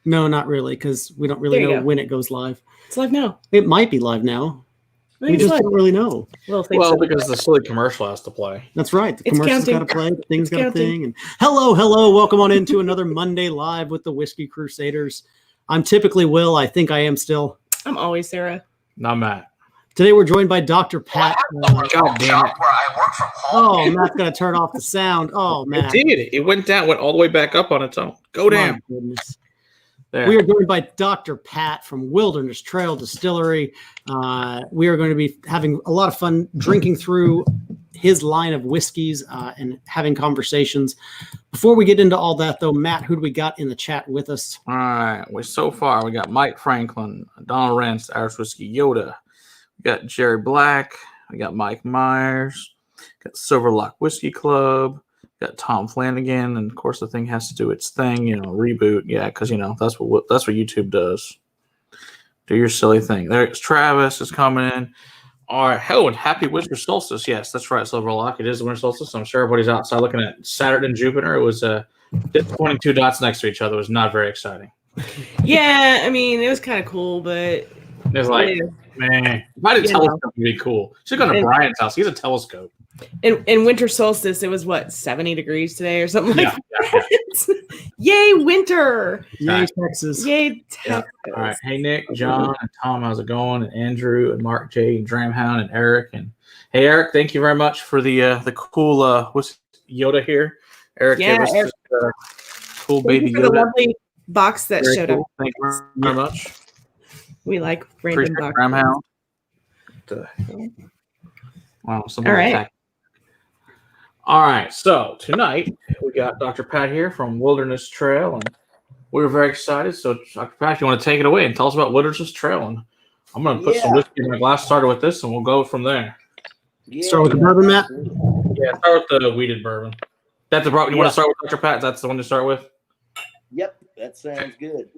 No, not really, because we don't really know when it goes live. It's live now. It might be live now. We just don't really know. Well, because the silly commercial has to play. That's right. The commercial's got to play. The thing's got to thing. And hello. Welcome on into another Monday Live with the Whiskey Crusaders. I'm typically Will. I think I am still. I'm always Sarah. Not Matt. Today we're joined by Dr. Pat. God damn it. Oh, Matt's going to turn off the sound. Oh, Matt. It did. It went all the way back up on its own. Go down. My goodness. There. We are joined by Dr. Pat from Wilderness Trail Distillery. We are going to be having a lot of fun drinking through his line of whiskeys and having conversations. Before we get into all that, though, Matt, who do we got in the chat with us? All right. So far, we got Mike Franklin, Donald Rance, Irish Whiskey Yoda. We got Jerry Black. We got Mike Myers. Got Silverlock Whiskey Club. Got Tom Flanagan, and of course the thing has to do its thing, reboot. Yeah, because that's what YouTube does. Do your silly thing. There's Travis is coming in. All right, and happy winter solstice. Yes, that's right, Silverlock. It is the winter solstice. I'm sure everybody's outside looking at Saturn and Jupiter. It was 22 dots next to each other. It was not very exciting. Yeah, I mean it was kind of cool, but it was like, man, if I did a telescope, it'd be cool. Should go to Brian's house. He's a telescope. In winter solstice, it was 70 degrees today or something like that. Yay, winter! Yay, Texas! Yay, Texas! Yeah. All right, hey Nick, John, and Tom, how's it going? And Andrew, and Mark J, and Dramhound, and Eric, and hey Eric, thank you very much for the cool what's Yoda here. Eric, Eric. This, cool baby Yoda. The lovely box that very showed cool. up. Thank you very much. We like random boxes. Dramhound. Wow, all right. All right, so tonight we got Dr. Pat here from Wilderness Trail, and we're very excited. So, Dr. Pat, if you want to take it away and tell us about Wilderness Trail, and I'm going to put some whiskey in my glass, started with this, and we'll go from there. Start with the bourbon, Matt? Yeah, start with the weeded bourbon. That's the problem. You want to start with Dr. Pat? That's the one to start with? Yep, that sounds good.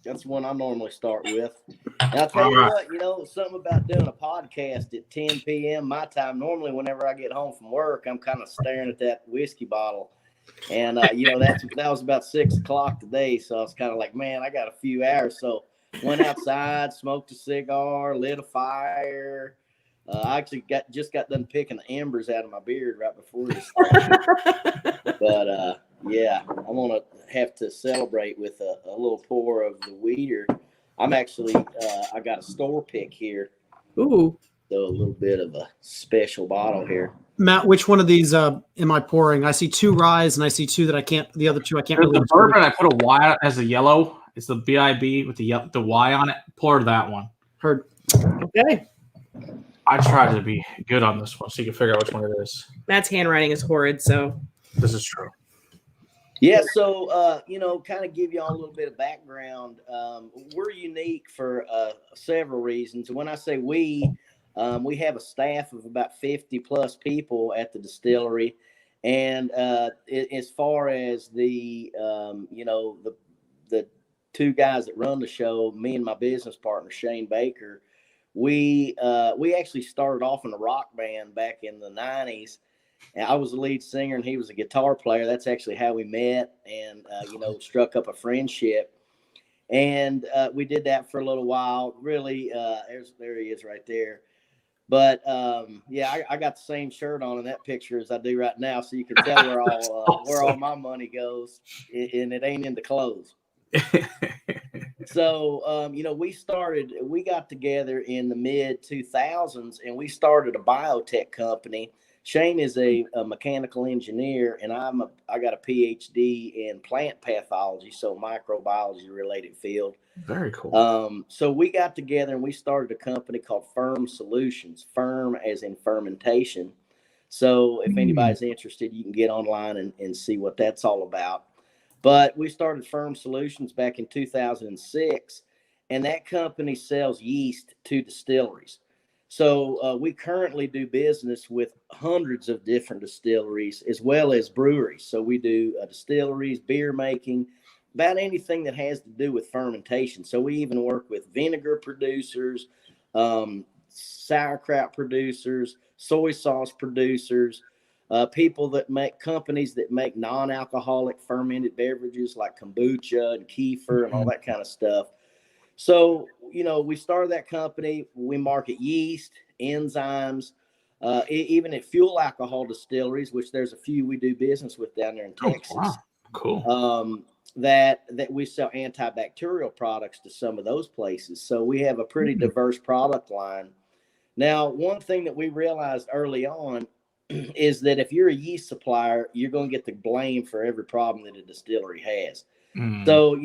That's the one I normally start with. And I'll tell you what, something about doing a podcast at 10 p.m. my time. Normally, whenever I get home from work, I'm kind of staring at that whiskey bottle. And, that was about 6 o'clock today. So I was kind of like, man, I got a few hours. So went outside, smoked a cigar, lit a fire. I actually just got done picking the embers out of my beard right before this started. But, yeah, I'm going to have to celebrate with a little pour of the weeder. I'm actually, I got a store pick here. Ooh. So a little bit of a special bottle here. Matt, which one of these am I pouring? I see 2 ryes and I see 2 that I can't, the other 2 I can't really. The bourbon, I put a Y as a yellow. It's the BIB with the Y on it. Pour that one. Heard. Okay. I tried to be good on this one so you can figure out which one it is. Matt's handwriting is horrid, so. This is true. Yeah, so, kind of give you all a little bit of background. We're unique for several reasons. When I say we have a staff of about 50 plus people at the distillery. And as far as the 2 guys that run the show, me and my business partner, Shane Baker, we actually started off in a rock band back in the 90s. And I was the lead singer and he was a guitar player. That's actually how we met and, struck up a friendship. And we did that for a little while. Really, there he is right there. But, I got the same shirt on in that picture as I do right now. So you can tell where all my money goes, and it ain't into clothes. So, we got together in the mid 2000s and we started a biotech company. Shane is a mechanical engineer, and I got a PhD in plant pathology, so microbiology related field. Very cool. So we got together and we started a company called Firm Solutions. Firm as in fermentation. So if anybody's interested, you can get online and see what that's all about. But we started Firm Solutions back in 2006, and that company sells yeast to distilleries. So we currently do business with hundreds of different distilleries as well as breweries. So we do distilleries, beer making, about anything that has to do with fermentation. So we even work with vinegar producers, sauerkraut producers, soy sauce producers, People that make companies that make non-alcoholic fermented beverages like kombucha and kefir and all that kind of stuff. So, we started that company. We market yeast, enzymes, even at fuel alcohol distilleries, which there's a few we do business with down there in Texas. Wow. Cool. That we sell antibacterial products to some of those places. So we have a pretty diverse product line. Now, one thing that we realized early on is that if you're a yeast supplier, you're going to get the blame for every problem that a distillery has. So,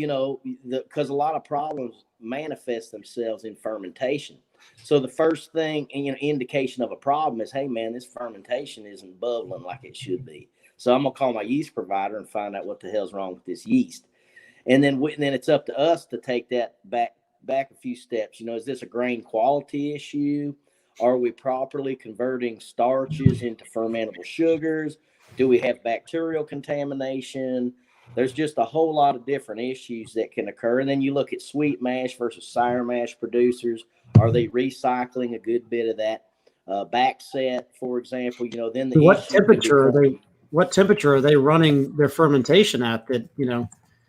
because a lot of problems manifest themselves in fermentation. So the first thing, indication of a problem is, hey, man, this fermentation isn't bubbling like it should be. So I'm going to call my yeast provider and find out what the hell's wrong with this yeast. And then it's up to us to take that back a few steps. Is this a grain quality issue? Are we properly converting starches into fermentable sugars? Do we have bacterial contamination? There's just a whole lot of different issues that can occur. And then you look at sweet mash versus sour mash producers. Are they recycling a good bit of that backset, for example? Then what temperature are they running their fermentation at?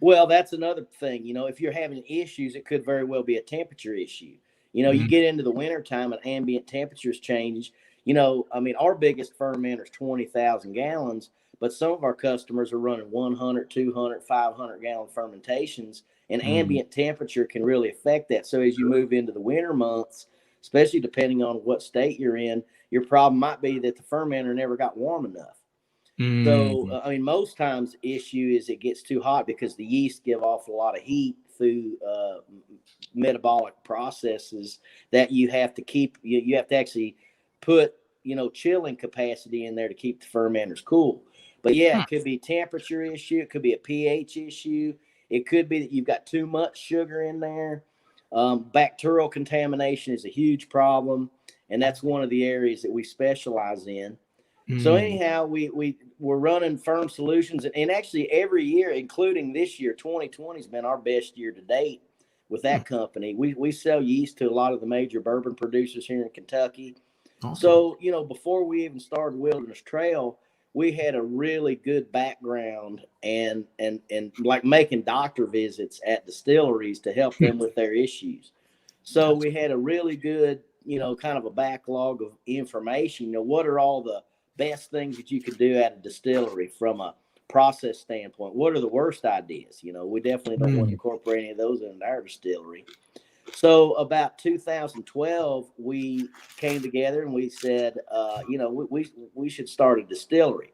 Well, that's another thing. If you're having issues, it could very well be a temperature issue. You get into the wintertime and ambient temperatures change. Our biggest fermenter is 20,000 gallons, but some of our customers are running 100, 200, 500 gallon fermentations, and ambient temperature can really affect that. So as you move into the winter months, especially depending on what state you're in, your problem might be that the fermenter never got warm enough. So, most times the issue is it gets too hot because the yeast give off a lot of heat through metabolic processes that you have to keep. You have to actually put, chilling capacity in there to keep the fermenters cool. But yeah, it could be a temperature issue. It could be a pH issue. It could be that you've got too much sugar in there. Bacterial contamination is a huge problem, and that's one of the areas that we specialize in. So anyhow, we're running Firm Solutions, and actually every year, including this year, 2020 has been our best year to date with that company. We sell yeast to a lot of the major bourbon producers here in Kentucky. Awesome. So, before we even started Wilderness Trail, we had a really good background and like making doctor visits at distilleries to help them with their issues. So we had a really good, kind of a backlog of information. What are all the best things that you could do at a distillery from a process standpoint? What are the worst ideas? We definitely don't want to incorporate any of those into our distillery. So about 2012, we came together and we said, we should start a distillery.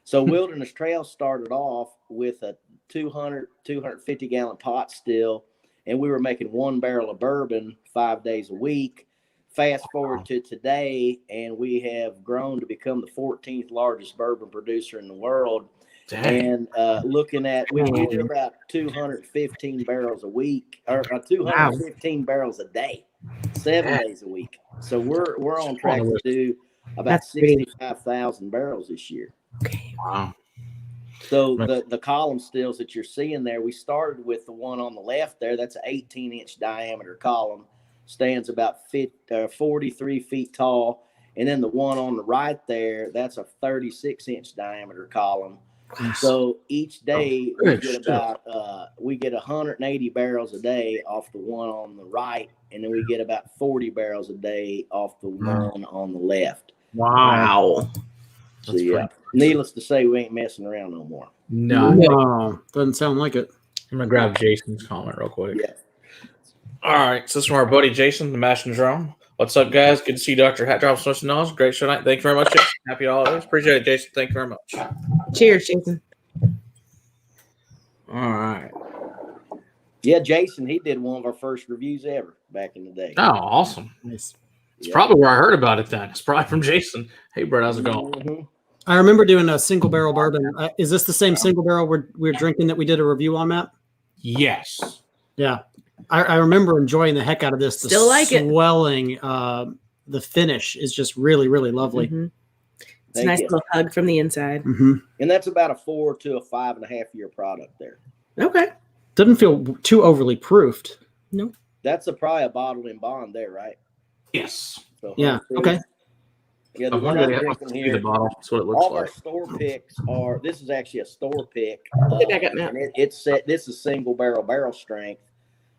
So Wilderness Trail started off with a 250 gallon pot still, and we were making 1 barrel of bourbon 5 days a week. Fast forward to today, and we have grown to become the 14th largest bourbon producer in the world. Dang. And looking at, we do about 215 barrels a week, or 215 barrels a day, 7 days a week. So we're on track to do about 65,000 barrels this year. Okay. Wow. So the column stills that you're seeing there, we started with the one on the left there. That's an 18-inch diameter column. Stands about 43 feet tall. And then the one on the right there, that's a 36-inch diameter column. So each day we get 180 barrels a day off the one on the right, and then we get about 40 barrels a day off the one on the left. Wow. So yeah, needless to say, we ain't messing around no more. No, doesn't sound like it. I'm gonna grab Jason's comment real quick. Yeah. All right, so this is from our buddy Jason, the Mash and Drum. What's up, guys? Good to see Dr. Hat Drops Social Knowledge. Great show tonight. Thank you very much, Jason. Happy holidays. Appreciate it, Jason. Thank you very much. Cheers, Jason. All right. Yeah, Jason, he did one of our first reviews ever back in the day. Oh, awesome. Nice. It's probably where I heard about it then. It's probably from Jason. Hey, Brett, how's it going? Mm-hmm. I remember doing a single barrel bourbon. Is this the same single barrel we're drinking that we did a review on, Matt? Yes. Yeah. I remember enjoying the heck out of this. The Still like it. Swelling, the finish is just really, really lovely. Mm-hmm. It's a nice little hug from the inside. Mm-hmm. And that's about a 4 to a 5.5 year product there. Okay. Doesn't feel too overly proofed. No. That's probably a bottle in bond there, right? Yes. So yeah. Okay. Yeah, the I'm one gonna I'm have to drinking see the here. bottle. That's what it looks All of our like. store picks are. This is actually a store pick, Back up now. and it's set. This is single barrel strength,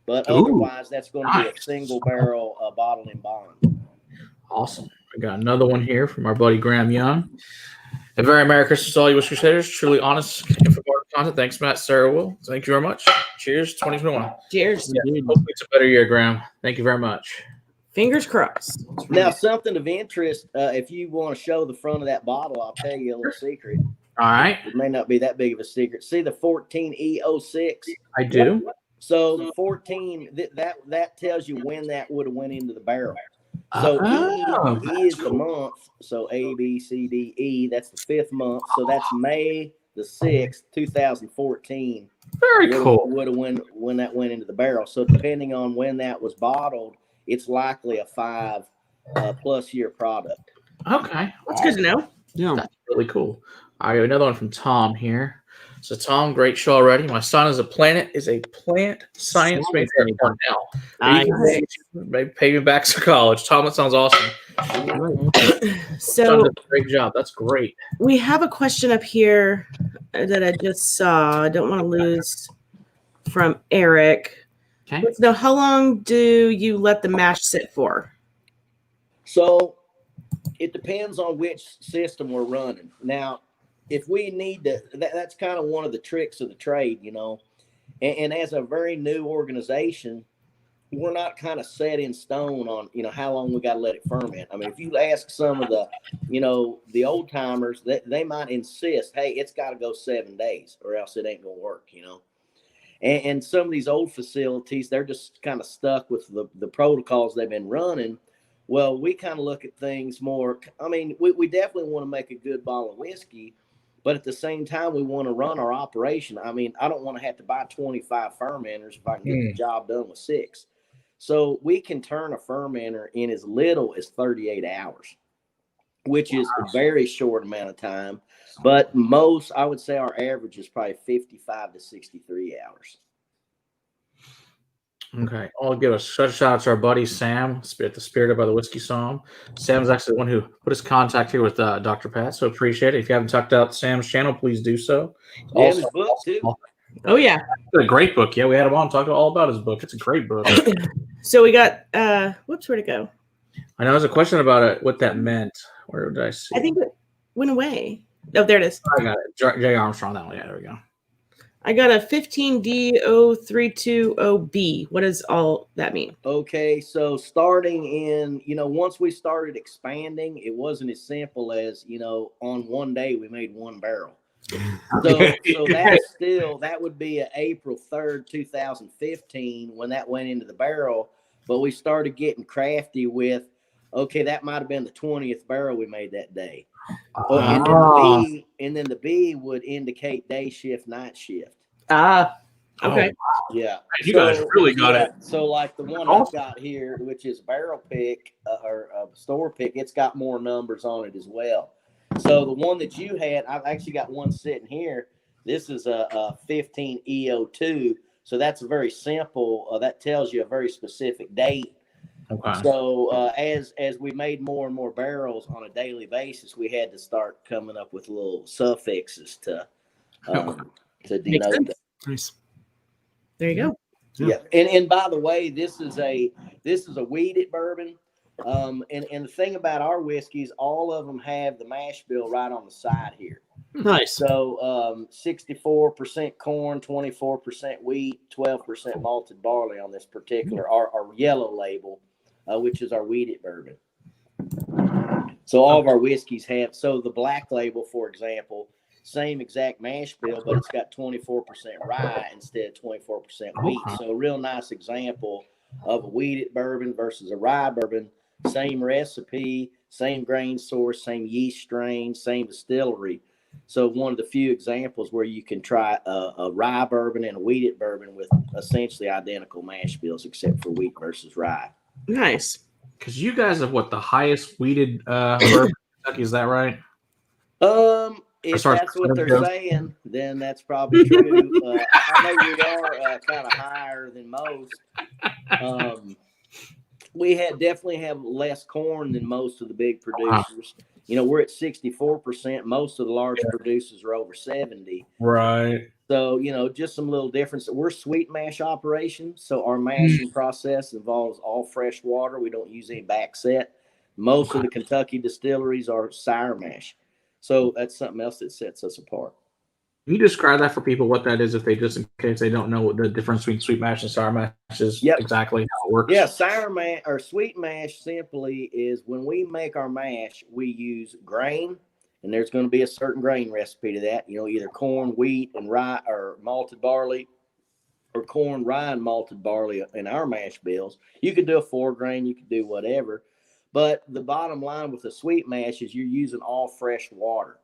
but Ooh, otherwise that's going to be a nice. single barrel bottle in bond. Awesome. I got another one here from our buddy Graham Young. A very Merry Christmas to all you Whiskey Crusaders. Truly honest informative content. Thanks, Matt, Sarah, Will. Thank you very much. Cheers, 2021. Cheers. Yeah, hopefully it's a better year, Graham. Thank you very much. Fingers crossed. Now, something of interest, if you want to show the front of that bottle, I'll tell you a little secret. All right. It may not be that big of a secret. See the 14E06? I do. So the 14, that tells you when that would have went into the barrel. So E is the month. So A, B, C, D, E. That's the 5th month. So that's May the 6th, 2014. Very cool. Would have when that went into the barrel. So depending on when that was bottled, it's likely a 5+ year product. Okay. That's good to know. Yeah. That's really cool. I got another one from Tom here. So Tom, great show already. My son is a plant science major at Cornell. Nice. Maybe pay me back to college. Tom, that sounds awesome. So great job. That's great. we have a question up here that I just saw. I don't want to lose from Eric. Okay. So how long do you let the mash sit for? So it depends on which system we're running. Now, if we need to, that's kind of one of the tricks of the trade, you know. And as a very new organization, we're not kind of set in stone on, you know, how long we got to let it ferment. I mean, if you ask some of the, you know, the old timers, they might insist, hey, it's got to go 7 days or else it ain't going to work, you know. And some of these old facilities, they're just kind of stuck with the protocols they've been running. Well, we kind of look at things more. I mean, we definitely want to make a good bottle of whiskey, but at the same time, we want to run our operation. I mean, I don't want to have to buy 25 fermenters if I can get the job done with 6. So we can turn a fermenter in as little as 38 hours, which is a very short amount of time. But most, I would say our average is probably 55 to 63 hours. Okay. I'll give a shout out to our buddy Sam, the Spirited by the Whiskey Psalm. Sam's actually the one who put his contact here with Dr. Pat, so appreciate it. If you haven't checked out Sam's channel, please do so. Yeah, his book too. Oh, yeah. It's a great book. Yeah, we had him on talking all about his book. It's a great book. So we got, whoops, where'd it go? I know there's a question about it, what that meant. Where did I see? I think it went away. Oh, there it is. I got it. Jay Armstrong, that one. Yeah, there we go. I got a 15D0320B. What does all that mean? Okay, so starting in, you know, once we started expanding, it wasn't as simple as, you know, on one day we made 1 barrel. So that's still, that would be April 3rd, 2015 when that went into the barrel. But we started getting crafty with, okay, that might have been the 20th barrel we made that day. And then the B would indicate day shift, night shift. Okay. Yeah. You guys really got it. So like the one I've got here, which is barrel pick or store pick, it's got more numbers on it as well. So the one that you had, I've actually got one sitting here. This is a 15E02. So that's a very simple, that tells you a very specific date. Okay. So as we made more and more barrels on a daily basis, we had to start coming up with little suffixes to denote that. Nice. There you go. Yeah. And by the way, this is a wheated bourbon. And the thing about our whiskeys, all of them have the mash bill right on the side here. Nice. So 64% corn, 24% wheat, 12% malted barley on this particular our yellow label, which is our wheated bourbon. So all of our whiskeys have, so the black label, for example, same exact mash bill, but it's got 24% rye instead of 24% wheat. So a real nice example of a wheated bourbon versus a rye bourbon. Same recipe, same grain source, same yeast strain, same distillery. So one of the few examples where you can try a rye bourbon and a wheated bourbon with essentially identical mash bills, except for wheat versus rye. Nice. Because you guys have the highest wheated bourbon in Kentucky, is that right? If that's what they're saying, then that's probably true. I know we are kind of higher than most. We definitely have less corn than most of the big producers. You know, we're at 64%. Most of the large producers are over 70. Right. So, you know, just some little difference. We're sweet mash operation. So our mashing process involves all fresh water. We don't use any backset. Most of the Kentucky distilleries are sour mash. So that's something else that sets us apart. Can you describe that for people, what that is, if they just in case they don't know what the difference between sweet mash and sour mash is, exactly how it works? Yeah, sour mash or sweet mash simply is when we make our mash, we use grain, and there's going to be a certain grain recipe to that. You know, either corn, wheat, and rye, or malted barley, or corn, rye, and malted barley in our mash bills. You could do a 4-grain, you could do whatever. But the bottom line with the sweet mash is you're using all fresh water.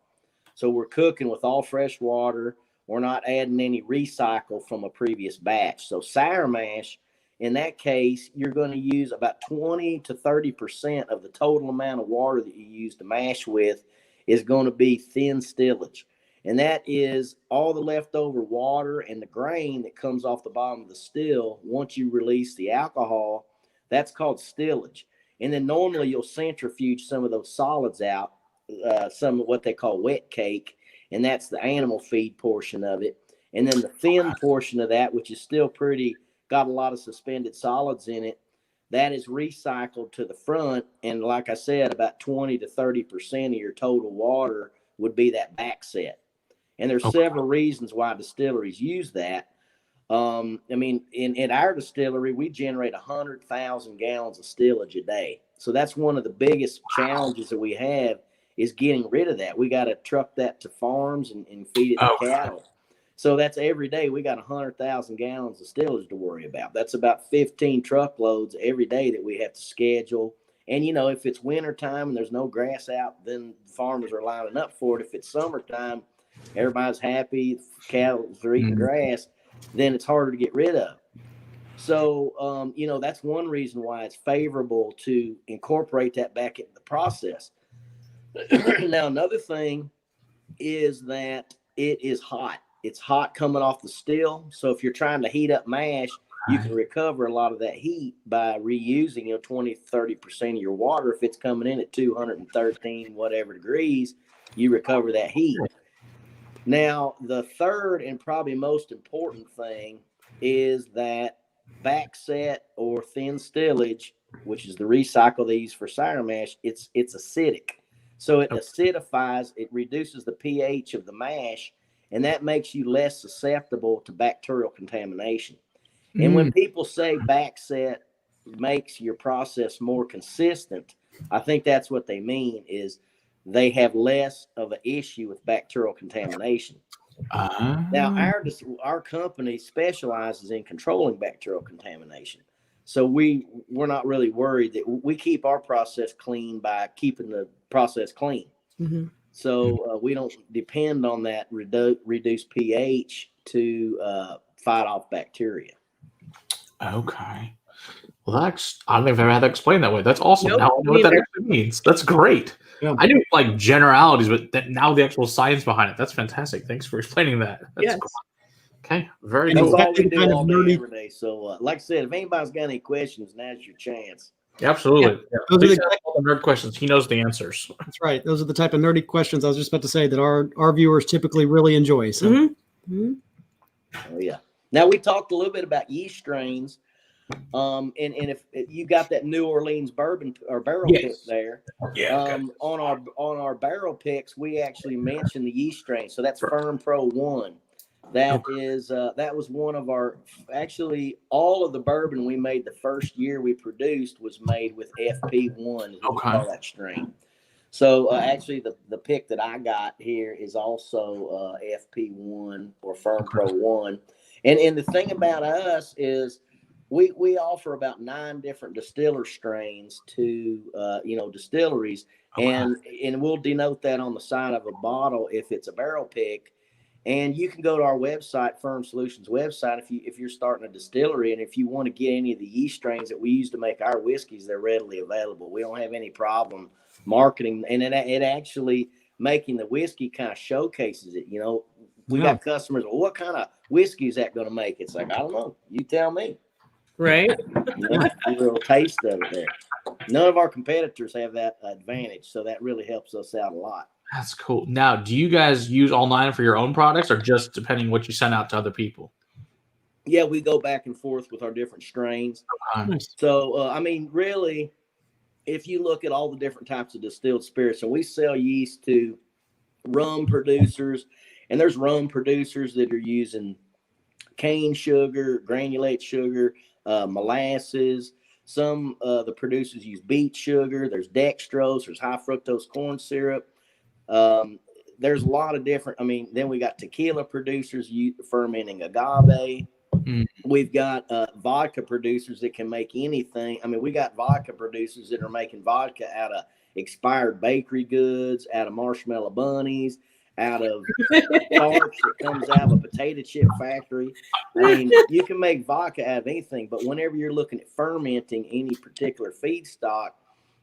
So we're cooking with all fresh water. We're not adding any recycle from a previous batch. So sour mash, in that case, you're going to use about 20 to 30% of the total amount of water that you use to mash with is going to be thin stillage. And that is all the leftover water and the grain that comes off the bottom of the still. Once you release the alcohol, that's called stillage. And then normally you'll centrifuge some of those solids out. Some of what they call wet cake, and that's the animal feed portion of it. And then the thin portion of that, which is still got a lot of suspended solids in it, that is recycled to the front. And like I said, about 20 to 30% of your total water would be that back set. And there's several reasons why distilleries use that. I mean, in our distillery, we generate 100,000 gallons of stillage a day. So that's one of the biggest challenges that we have, is getting rid of that. We got to truck that to farms and feed it to cattle. So that's every day. We got 100,000 gallons of stillage to worry about. That's about 15 truckloads every day that we have to schedule. And, you know, if it's wintertime and there's no grass out, then farmers are lining up for it. If it's summertime, everybody's happy, cattle are eating grass, then it's harder to get rid of. So, you know, that's one reason why it's favorable to incorporate that back into the process. Now, another thing is that it is hot. It's hot coming off the still. So if you're trying to heat up mash, you can recover a lot of that heat by reusing, you know, 20, 30% of your water. If it's coming in at 213, whatever degrees, you recover that heat. Now, the third and probably most important thing is that backset or thin stillage, which is the recycle they use for sour mash, it's acidic. So it acidifies, it reduces the pH of the mash, and that makes you less susceptible to bacterial contamination. And when people say backset makes your process more consistent, I think that's what they mean, is they have less of an issue with bacterial contamination. Now, our company specializes in controlling bacterial contamination. So we're not really worried that we keep our process clean by keeping the process clean. So we don't depend on that reduced pH to fight off bacteria. Okay. Well, I don't think I've ever had that explained that way. That's awesome. Nope, Now I know what that actually means. That's great. Yeah. I knew like generalities, but now the actual science behind it. That's fantastic. Thanks for explaining that. That's cool. Okay, very That's cool. all we do all day, every day. So, like I said, if anybody's got any questions, now's your chance. Absolutely. Yeah. Those are all the nerd questions. He knows the answers. That's right. Those are the type of nerdy questions I was just about to say that our viewers typically really enjoy. So, Oh yeah. Now we talked a little bit about yeast strains, and if you got that New Orleans bourbon or barrel pick there, on our barrel picks we actually mentioned the yeast strain. So that's Firm Pro 1. That is that was one of our, actually all of the bourbon we made the first year we produced was made with FP1, is what we call that strain. So actually the pick that I got here is also FP1 or Firm Pro 1. And the thing about us is we offer about 9 different distiller strains to distilleries, and we'll denote that on the side of a bottle if it's a barrel pick. And you can go to our website, Firm Solutions website, if you're starting a distillery, and if you want to get any of the yeast strains that we use to make our whiskeys, they're readily available. We don't have any problem marketing, and it actually making the whiskey kind of showcases it. You know, we got customers, well, what kind of whiskey is that going to make? It's like, I don't know. You tell me. Right? A real taste of it there. None of our competitors have that advantage, so that really helps us out a lot. That's cool. Now, do you guys use all 9 for your own products, or just depending what you send out to other people? Yeah, we go back and forth with our different strains. Nice. So, I mean, really, if you look at all the different types of distilled spirits, and we sell yeast to rum producers, and there's rum producers that are using cane sugar, granulate sugar, molasses. Some the producers use beet sugar. There's dextrose. There's high fructose corn syrup. There's a lot of different. I mean, then we got tequila producers fermenting agave. We've got vodka producers that can make anything. I mean, we got vodka producers that are making vodka out of expired bakery goods, out of marshmallow bunnies, out of starch that comes out of a potato chip factory. I mean, you can make vodka out of anything, but whenever you're looking at fermenting any particular feedstock,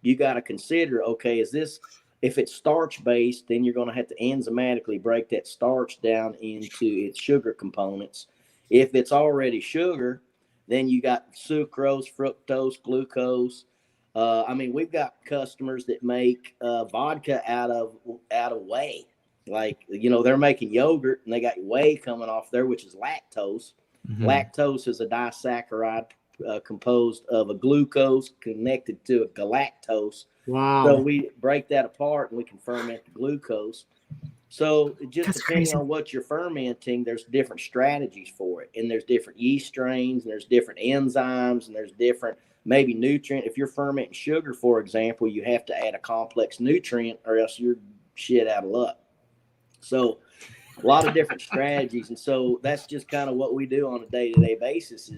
you got to consider, okay, if it's starch based, then you're going to have to enzymatically break that starch down into its sugar components. If it's already sugar, then you got sucrose, fructose, glucose. I mean, we've got customers that make vodka out of whey. Like, they're making yogurt and they got whey coming off there, which is lactose. Lactose is a disaccharide composed of a glucose connected to a galactose. Wow. So we break that apart and we can ferment the glucose. So just depending on what you're fermenting, there's different strategies for it. And there's different yeast strains, and there's different enzymes, and there's different maybe nutrient. If you're fermenting sugar, for example, you have to add a complex nutrient or else you're shit out of luck. So a lot of different strategies. And so that's just kind of what we do on a day-to-day basis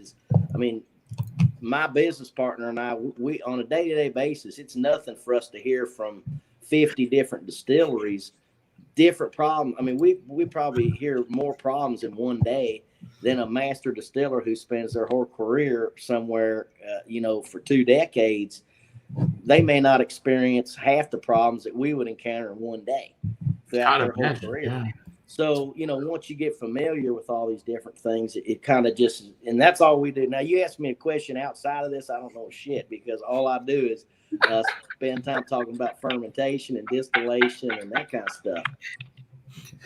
my business partner and I, we on a day-to-day basis, it's nothing for us to hear from 50 different distilleries, different problems. I mean, we probably hear more problems in one day than a master distiller who spends their whole career somewhere, for 2 decades. They may not experience half the problems that we would encounter in one day throughout their whole career. Yeah. So, once you get familiar with all these different things, it kind of just, and that's all we do. Now, you ask me a question outside of this, I don't know shit, because all I do is spend time talking about fermentation and distillation and that kind of stuff.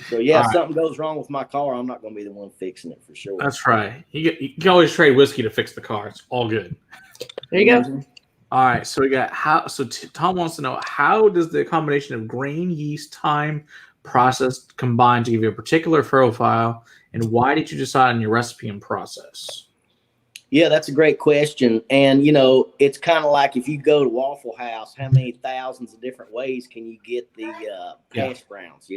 So, if something goes wrong with my car, I'm not going to be the one fixing it for sure. That's right. You can always trade whiskey to fix the car. It's all good. There you go. All right. So we got Tom wants to know, how does the combination of grain, yeast, time, process combine to give you a particular profile, and why did you decide on your recipe and process? Yeah, that's a great question. And it's kind of like if you go to Waffle House, how many thousands of different ways can you get the hash browns,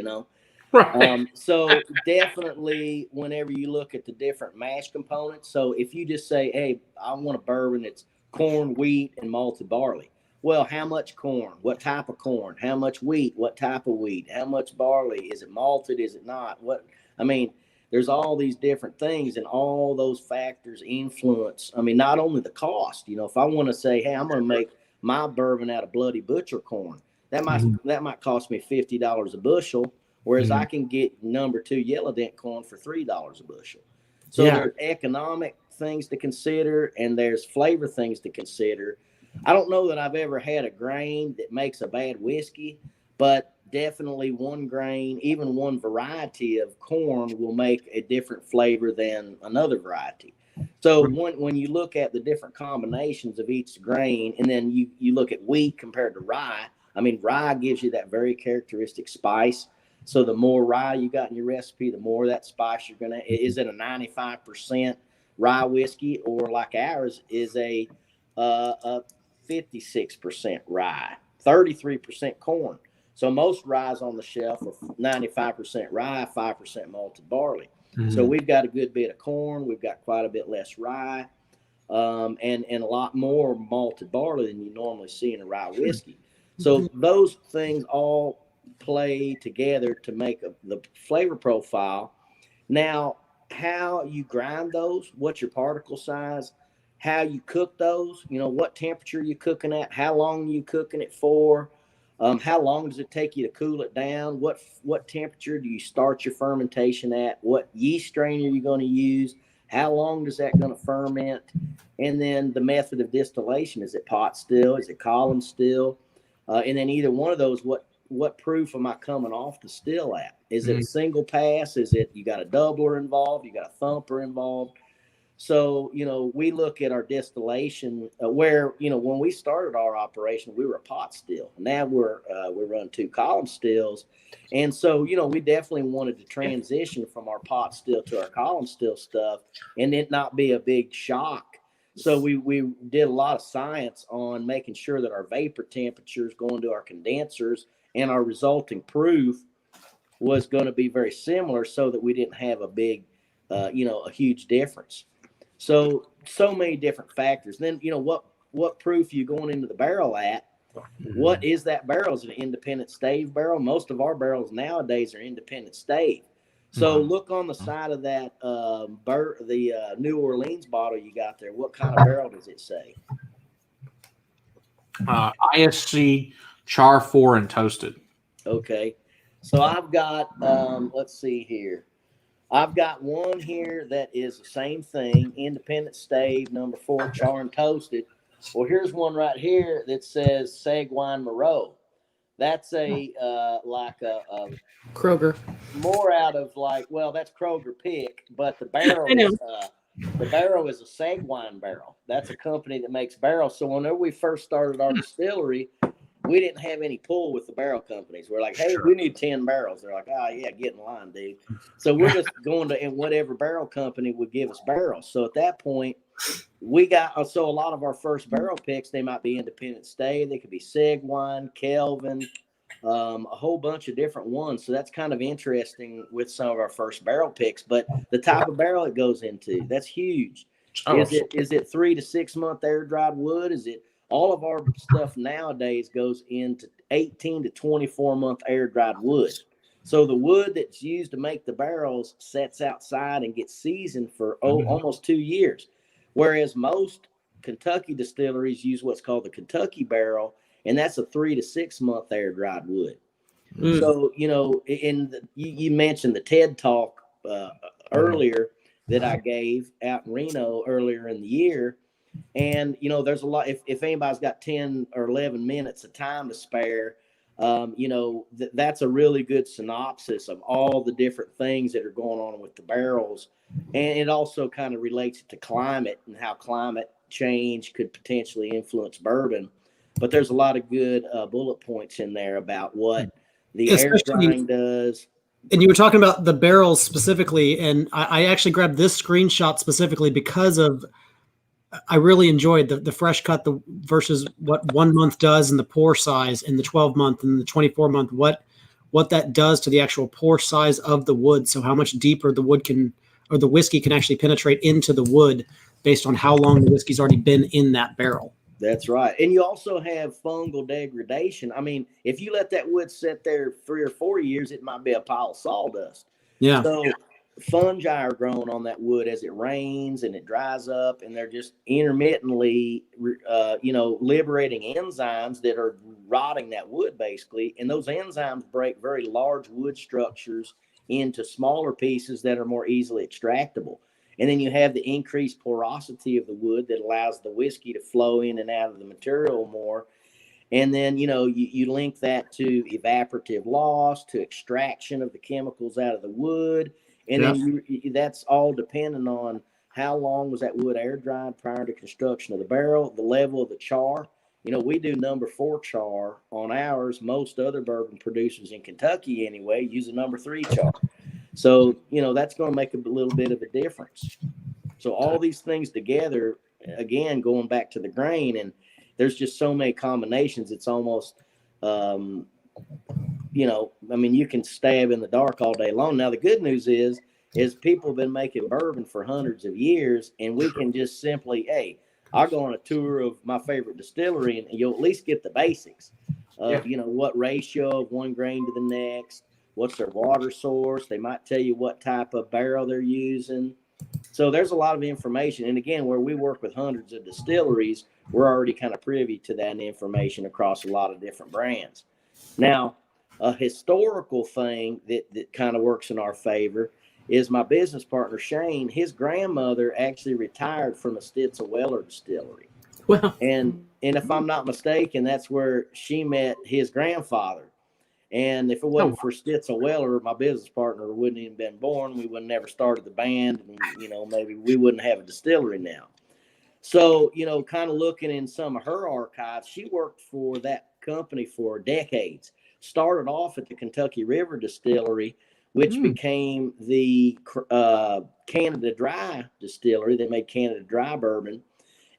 Right. So definitely whenever you look at the different mash components, so if you just say, hey, I want a bourbon that's corn, wheat, and malted barley. Well, how much corn? What type of corn? How much wheat? What type of wheat? How much barley? Is it malted? Is it not? There's all these different things, and all those factors influence. Not only the cost. If I want to say, hey, I'm going to make my bourbon out of bloody butcher corn, that might cost me $50 a bushel, whereas I can get number 2 yellow dent corn for $3 a bushel. So there's economic things to consider, and there's flavor things to consider. I don't know that I've ever had a grain that makes a bad whiskey, but definitely one grain, even one variety of corn will make a different flavor than another variety. So when you look at the different combinations of each grain, and then you look at wheat compared to rye, rye gives you that very characteristic spice. So the more rye you got in your recipe, the more that spice you're going to, is it a 95% rye whiskey, or like ours is a 56% rye, 33% corn. So most ryes on the shelf are 95% rye, 5% malted barley. So we've got a good bit of corn. We've got quite a bit less rye, and a lot more malted barley than you normally see in a rye whiskey. So those things all play together to make the flavor profile. Now, how you grind those, what's your particle size, how you cook those, what temperature you're cooking at, how long you cooking it for, how long does it take you to cool it down, what temperature do you start your fermentation at, what yeast strain are you going to use, How long is that going to ferment? And then the method of distillation, is it pot still? Is it column still? And then either one of those, what proof am I coming off the still at? Is it a single pass? Is it you got a doubler involved? You got a thumper involved? So, we look at our distillation where, when we started our operation, we were a pot still. Now we run 2 column stills. And so, we definitely wanted to transition from our pot still to our column still stuff and it not be a big shock. So we did a lot of science on making sure that our vapor temperatures going to our condensers and our resulting proof was going to be very similar so that we didn't have a big, a huge difference. So many different factors. Then, what proof you going into the barrel at? What is that barrel? Is it an independent stave barrel? Most of our barrels nowadays are independent stave. So look on the side of that, the New Orleans bottle you got there. What kind of barrel does it say? ISC char 4 and toasted. Okay. So I've got, let's see here. I've got one here that is the same thing, independent stave, number 4, char and toasted. Well, here's one right here that says Seguin Moreau. That's a like a Kroger. More out of that's Kroger pick, but the barrel is a Seguin barrel. That's a company that makes barrels. So whenever we first started our distillery, we didn't have any pull with the barrel companies. We're like, hey, we need 10 barrels. They're like, oh yeah, get in line, dude. So we're just going to, and whatever barrel company would give us barrels. So at that point, we got, so a lot of our first barrel picks, they might be independent stave. They could be Seguin, Kelvin, a whole bunch of different ones. So that's kind of interesting with some of our first barrel picks, but the type of barrel it goes into, that's huge. Is it 3 to 6 month air dried wood? Is it, all of our stuff nowadays goes into 18 to 24 month air dried wood. So the wood that's used to make the barrels sets outside and gets seasoned for almost 2 years. Whereas most Kentucky distilleries use what's called the Kentucky barrel, and that's a 3 to 6 month air dried wood. So, you mentioned the TED Talk earlier that I gave out in Reno earlier in the year. And, there's a lot, if anybody's got 10 or 11 minutes of time to spare, that's a really good synopsis of all the different things that are going on with the barrels. And it also kind of relates to climate and how climate change could potentially influence bourbon. But there's a lot of good bullet points in there about what the air drying does. And you were talking about the barrels specifically, and I actually grabbed this screenshot specifically because of, I really enjoyed the fresh cut versus what 1 month does and the pour size in the 12 month and the 24 month, what that does to the actual pour size of the wood. So how much deeper the wood can, or the whiskey can actually penetrate into the wood based on how long the whiskey's already been in that barrel. That's right. And you also have fungal degradation. I mean, if you let that wood sit there 3 or 4 years, it might be a pile of sawdust. Yeah. So fungi are growing on that wood as it rains and it dries up, and they're just intermittently, liberating enzymes that are rotting that wood basically. And those enzymes break very large wood structures into smaller pieces that are more easily extractable. And then you have the increased porosity of the wood that allows the whiskey to flow in and out of the material more. And then, you link that to evaporative loss, to extraction of the chemicals out of the wood. And then that's all dependent on how long was that wood air dried prior to construction of the barrel, the level of the char. We do number 4 char on ours. Most other bourbon producers in Kentucky anyway use a number 3 char. So, that's going to make a little bit of a difference. So all these things together, again, going back to the grain, and there's just so many combinations. It's almost, you can stab in the dark all day long. Now, the good news is people have been making bourbon for hundreds of years, and we can just simply, hey, I'll go on a tour of my favorite distillery, and you'll at least get the basics of, what ratio of one grain to the next, what's their water source. They might tell you what type of barrel they're using. So there's a lot of information. And again, where we work with hundreds of distilleries, we're already kind of privy to that information across a lot of different brands. Now, a historical thing that kind of works in our favor is my business partner, Shane. His grandmother actually retired from a Stitzel Weller distillery. Well, And if I'm not mistaken, that's where she met his grandfather. And if it wasn't for Stitzel Weller, my business partner wouldn't even been born. We would have never started the band, and maybe we wouldn't have a distillery now. So, kind of looking in some of her archives, she worked for that company for decades. Started off at the Kentucky River Distillery, which became the Canada Dry Distillery. They made Canada Dry bourbon,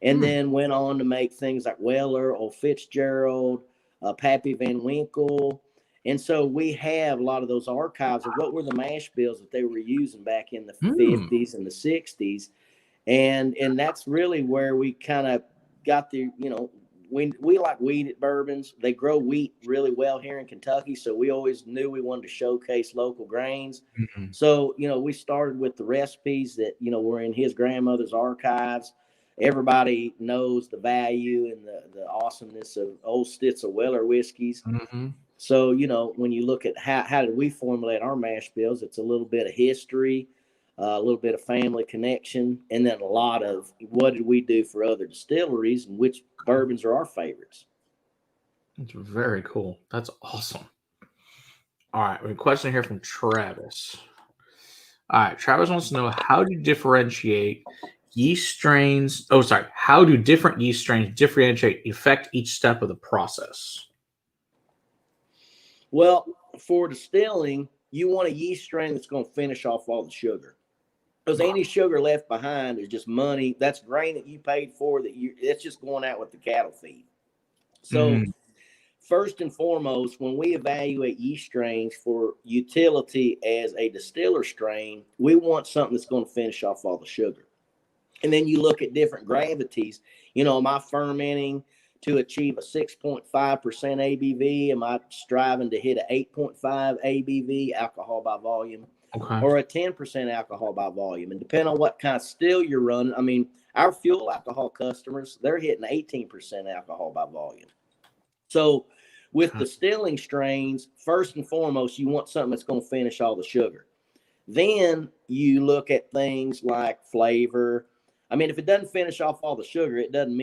and then went on to make things like Weller, Old Fitzgerald, Pappy Van Winkle. And so we have a lot of those archives of what were the mash bills that they were using back in the 50s and the 60s. And that's really where we kind of got the, we like wheated bourbons. They grow wheat really well here in Kentucky. So we always knew we wanted to showcase local grains. So, we started with the recipes that, were in his grandmother's archives. Everybody knows the value and the awesomeness of old Stitzel Weller whiskeys. So, when you look at how did we formulate our mash bills, it's a little bit of history, a little bit of family connection, and then a lot of what did we do for other distilleries and which bourbons are our favorites. That's very cool. That's awesome. All right. We have a question here from Travis. All right. Travis wants to know, how do you differentiate yeast strains? Oh, sorry. How do different yeast strains differentiate, affect each step of the process? Well, for distilling, you want a yeast strain that's going to finish off all the sugar. Because any sugar left behind is just money. That's grain that you paid for. It's just going out with the cattle feed. So first and foremost, when we evaluate yeast strains for utility as a distiller strain, we want something that's going to finish off all the sugar. And then you look at different gravities. Am I fermenting to achieve a 6.5% ABV? Am I striving to hit an 8.5 ABV, alcohol by volume? Or a 10% alcohol by volume? And depending on what kind of still you're running, our fuel alcohol customers, they're hitting 18% alcohol by volume. So with distilling strains, first and foremost, you want something that's going to finish all the sugar. Then you look at things like flavor. If it doesn't finish off all the sugar, it doesn't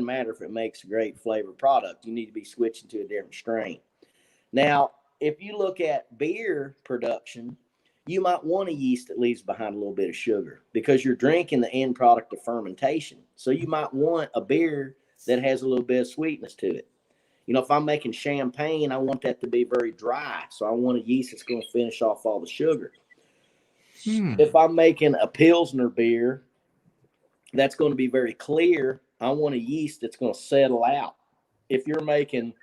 matter if it makes a great flavor product. You need to be switching to a different strain. Now, if you look at beer production, you might want a yeast that leaves behind a little bit of sugar because you're drinking the end product of fermentation. So you might want a beer that has a little bit of sweetness to it. If I'm making champagne, I want that to be very dry. So I want a yeast that's going to finish off all the sugar. If I'm making a Pilsner beer that's going to be very clear, I want a yeast that's going to settle out. If you're making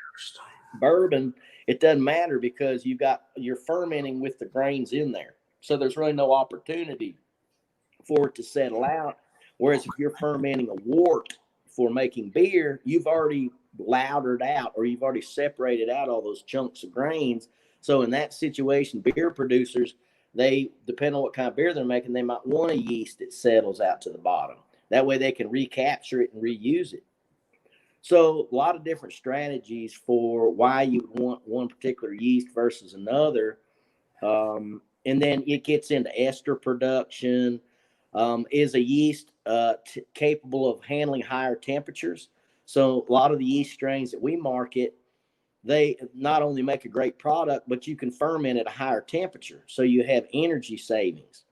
bourbon, it doesn't matter because you're fermenting with the grains in there. So there's really no opportunity for it to settle out. Whereas if you're fermenting a wort for making beer, you've already loudered out, or you've already separated out all those chunks of grains. So in that situation, beer producers, they, depending on what kind of beer they're making, they might want a yeast that settles out to the bottom. That way they can recapture it and reuse it. So a lot of different strategies for why you want one particular yeast versus another. And then it gets into ester production. Is a yeast capable of handling higher temperatures? So a lot of the yeast strains that we market, they not only make a great product, but you can ferment at a higher temperature. So you have energy savings.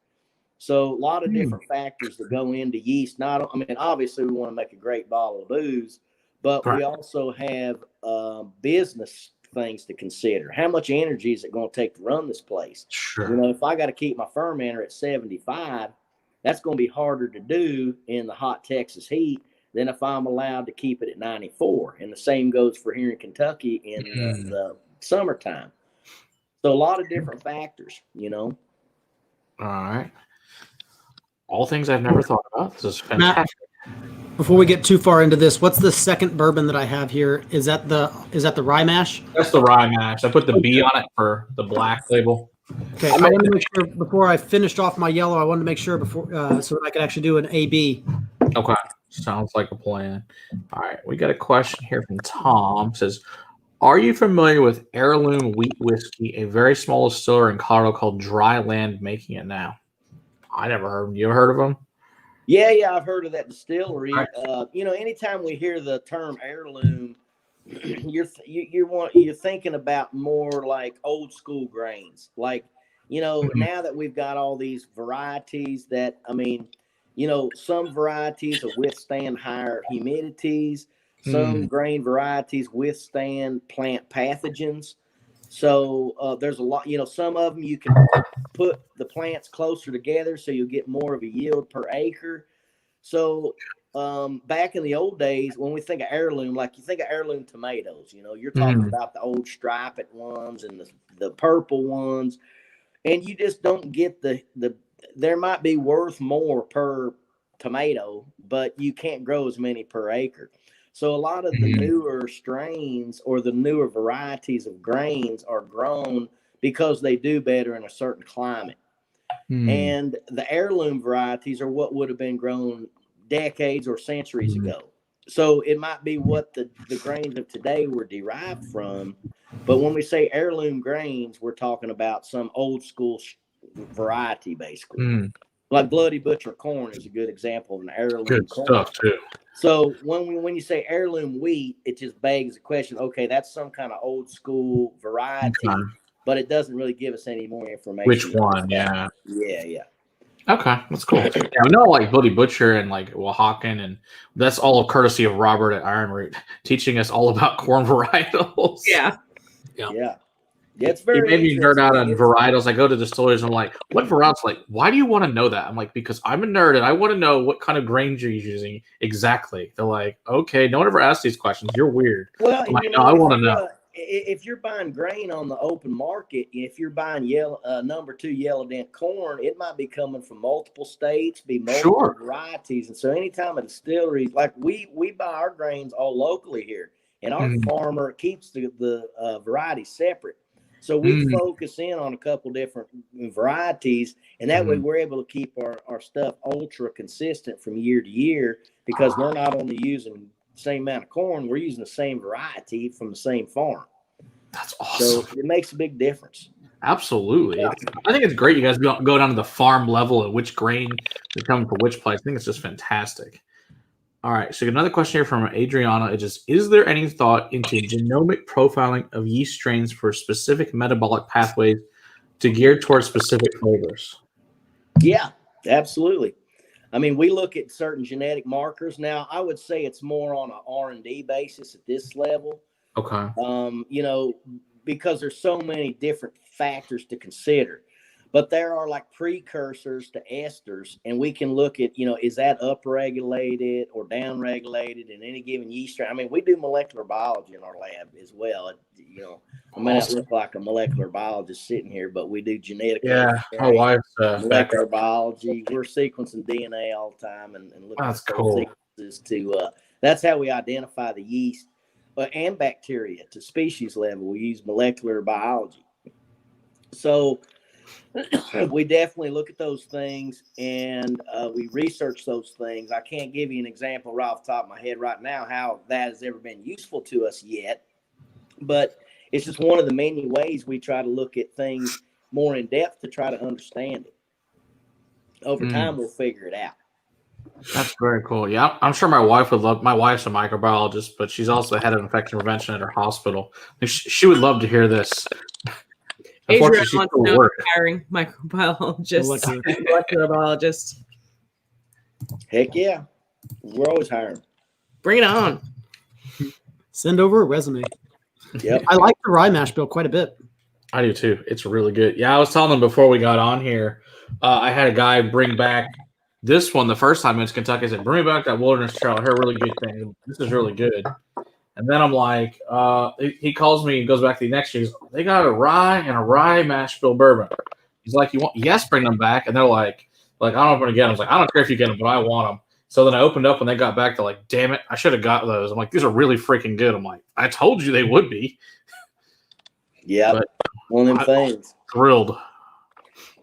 So a lot of different factors that go into yeast. Obviously we want to make a great bottle of booze, but we also have business things to consider. How much energy is it going to take to run this place? Sure. If I got to keep my fermenter at 75, that's going to be harder to do in the hot Texas heat than if I'm allowed to keep it at 94. And the same goes for here in Kentucky in the summertime. So a lot of different factors, All right. All things I've never thought about. This is fantastic. Matt, before we get too far into this, what's the second bourbon that I have here? Is that the rye mash? That's the rye mash. I put the B on it for the black label. Okay, I wanted to make sure before I finished off my yellow, I wanted to make sure before so that I could actually do an AB. Okay, sounds like a plan. All right, we got a question here from Tom. It says, are you familiar with Heirloom Wheat Whiskey, a very small distiller in Colorado called Dry Land making it now? I never heard of them. You ever heard of them? Yeah, I've heard of that distillery. Right. Anytime we hear the term heirloom, you're thinking about more like old school grains. Like, now that we've got all these varieties that, some varieties will withstand higher humidities. Some grain varieties withstand plant pathogens. So there's a lot, some of them you can put the plants closer together so you'll get more of a yield per acre. So back in the old days, when we think of heirloom, like you think of heirloom tomatoes, you're talking about the old striped ones and the purple ones, and you just don't get there might be worth more per tomato, but you can't grow as many per acre. So a lot of the newer strains or the newer varieties of grains are grown because they do better in a certain climate. And the heirloom varieties are what would have been grown decades or centuries ago. So it might be what the grains of today were derived from. But when we say heirloom grains, we're talking about some old school variety, basically. Like Bloody Butcher corn is a good example of an heirloom Good corn. stuff, too. So when you say heirloom wheat, it just begs the question, okay, that's some kind of old school variety, but it doesn't really give us any more information. Which one? Yeah. Yeah. Okay, that's cool. Yeah, I know like Bloody Butcher and like Oaxacan, and that's all courtesy of Robert at Ironroot teaching us all about corn varietals. Yeah. It's very. It made me nerd out on varietals. I go to distilleries and I'm like, what varietals? Like, why do you want to know that? I'm like, because I'm a nerd and I want to know what kind of grains you're using exactly. They're like, okay, no one ever asked these questions. You're weird. Well, I'm like, no, I want to know. If you're buying grain on the open market, if you're buying number 2 yellow dent corn, it might be coming from multiple states, be multiple varieties. And so anytime a distillery, like we buy our grains all locally here, and our farmer keeps the variety separate. So we focus in on a couple different varieties, and that way we're able to keep our stuff ultra consistent from year to year, because we're not only using the same amount of corn, we're using the same variety from the same farm. That's awesome. So it makes a big difference. Absolutely. Yeah. I think it's great you guys go down to the farm level of which grain is coming from which place. I think it's just fantastic. All right, so another question here from Adriana is there any thought into genomic profiling of yeast strains for specific metabolic pathways to gear towards specific flavors? Yeah, absolutely. I mean, we look at certain genetic markers. Now, I would say it's more on an R&D basis at this level. Okay. Because there's so many different factors to consider. But there are like precursors to esters, and we can look at, is that upregulated or downregulated in any given yeast strain? I mean, we do molecular biology in our lab as well. I may not look like a molecular biologist sitting here, but we do genetic. Yeah, my wife's molecular biology. We're sequencing DNA all the time and looking at sequences that's how we identify the yeast and bacteria to species level. We use molecular biology. So we definitely look at those things, and we research those things. I can't give you an example right off the top of my head right now how that has ever been useful to us yet, but it's just one of the many ways we try to look at things more in depth to try to understand it. Over time, we'll figure it out. That's very cool. Yeah, I'm sure my wife would love. My wife's a microbiologist, but she's also the head of infection prevention at her hospital. She would love to hear this. Adrian wants to know hiring microbiologists, molecular biologists. Heck yeah. We're always hiring. Bring it on. Send over a resume. Yep. I like the rye mash bill quite a bit. I do too. It's really good. Yeah, I was telling them before we got on here, I had a guy bring back this one the first time in Kentucky. I said, bring me back that Wilderness Trail. I heard really good things. This is really good. And then I'm like, he calls me and goes back to the next year. He's like, they got a rye mash bill bourbon. He's like, yes, bring them back. And they're like, I don't know if I'm going to get them. I was like, I don't care if you get them, but I want them. So then I opened up when they got back. They're like, damn it, I should have got those. I'm like, these are really freaking good. I'm like, I told you they would be. Yeah, one of them things. Thrilled.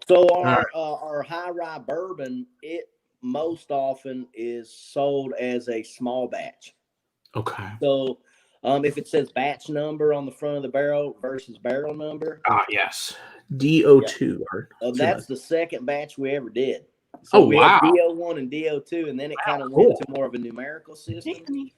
So our high rye bourbon, it most often is sold as a small batch. Okay. So if it says batch number on the front of the barrel versus barrel number. Yes. DO2. That's the second batch we ever did. So Oh, we wow. had DO1 and DO2, and then it kind of went to more of a numerical system.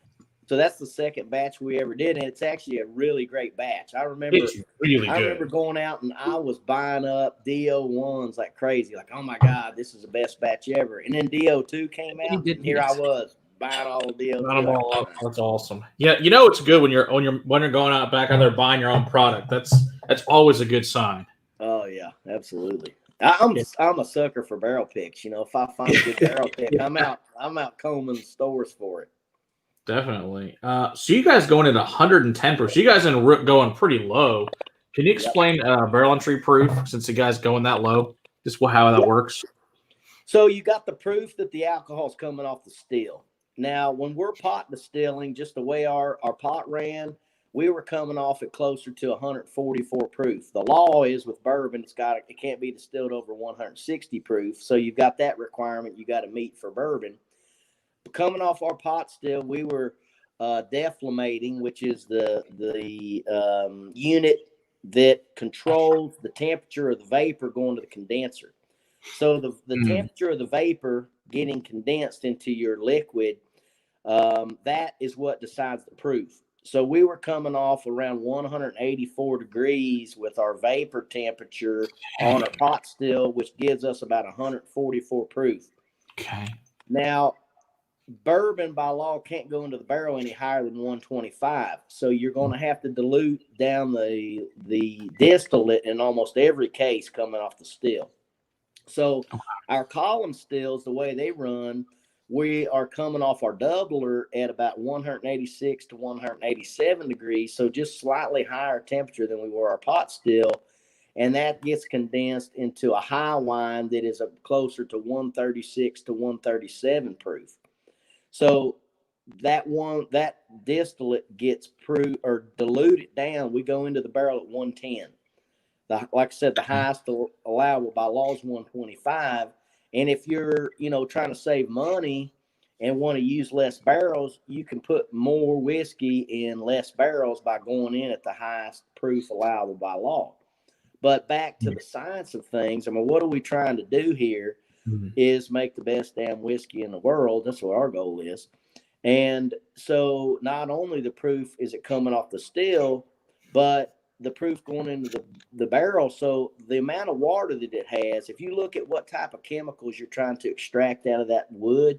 So that's the second batch we ever did, and it's actually a really great batch. I remember going out and I was buying up DO1s like crazy, like, oh my God, this is the best batch ever. And then DO2 came out, and here I was buying all DO2. Not them all up. That's awesome. Yeah, you know it's good when you're going out back out there buying your own product. That's always a good sign. Oh yeah, absolutely. I'm a sucker for barrel picks. You know, if I find a good barrel pick, I'm out combing stores for it. Definitely. So you guys going at 110 proof. So you guys going pretty low. Can you explain barrel entry proof since you guys going that low? Just how that works. So you got the proof that the alcohol's coming off the still. Now, when we're pot distilling, just the way our pot ran, we were coming off at closer to 144 proof. The law is with bourbon, it can't be distilled over 160 proof. So you've got that requirement you got to meet for bourbon. Coming off our pot still, we were deflamming, which is the unit that controls the temperature of the vapor going to the condenser. So the temperature of the vapor getting condensed into your liquid, that is what decides the proof. So we were coming off around 184 degrees with our vapor temperature on our pot still, which gives us about 144 proof. Okay. Now, bourbon by law can't go into the barrel any higher than 125. So you're going to have to dilute down the distillate in almost every case coming off the still. So our column stills, the way they run, we are coming off our doubler at about 186 to 187 degrees. So just slightly higher temperature than we were our pot still. And that gets condensed into a high wine that is closer to 136 to 137 proof. So that distillate gets diluted down. We go into the barrel at 110. Like I said, the highest allowable by law is 125. And if you're, trying to save money and want to use less barrels, you can put more whiskey in less barrels by going in at the highest proof allowable by law. But back to the science of things, what are we trying to do here is make the best damn whiskey in the world. That's what our goal is. And so not only the proof is it coming off the still, but the proof going into the barrel. So the amount of water that it has, if you look at what type of chemicals you're trying to extract out of that wood,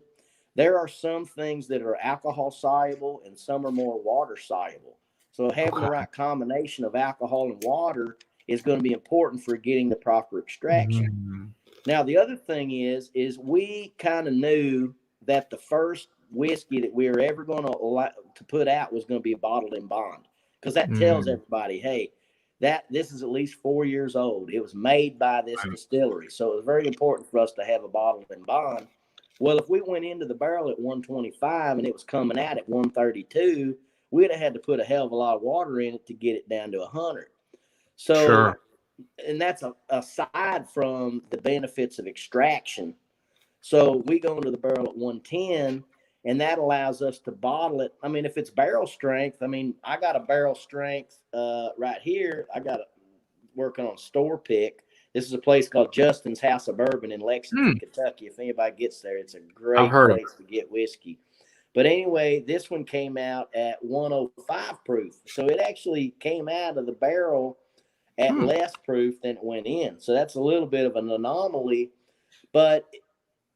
there are some things that are alcohol soluble and some are more water soluble. So having the right combination of alcohol and water is going to be important for getting the proper extraction. Now, the other thing is we kind of knew that the first whiskey that we were ever going to put out was going to be bottled in bond, because that tells everybody, hey, this is at least 4 years old. It was made by this distillery. So it was very important for us to have a bottled in bond. Well, if we went into the barrel at 125 and it was coming out at 132, we'd have had to put a hell of a lot of water in it to get it down to 100. So, and that's aside from the benefits of extraction. So we go into the barrel at 110, and that allows us to bottle it. If it's barrel strength, I got a barrel strength right here. I got it working on store pick. This is a place called Justin's House of Bourbon in Lexington, Kentucky. If anybody gets there, it's a great place to get whiskey. But anyway, this one came out at 105 proof. So it actually came out of the barrel at less proof than it went in. So that's a little bit of an anomaly. But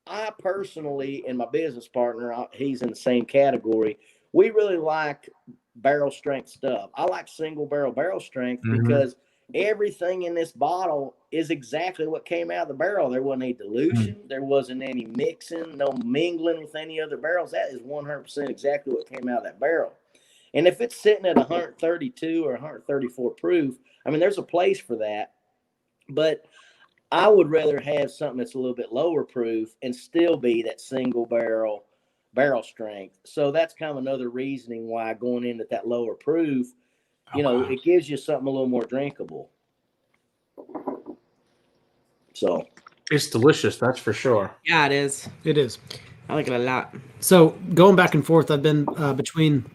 I personally, and my business partner, he's in the same category, we really like barrel strength stuff. I like single barrel strength because everything in this bottle is exactly what came out of the barrel. There wasn't any dilution. There wasn't any mixing, no mingling with any other barrels. That is 100% exactly what came out of that barrel. And if it's sitting at 132 or 134 proof, there's a place for that. But I would rather have something that's a little bit lower proof and still be that single barrel strength. So that's kind of another reasoning why going in at that lower proof, it gives you something a little more drinkable. So it's delicious, that's for sure. Yeah, it is. It is. I like it a lot. So going back and forth, I've been between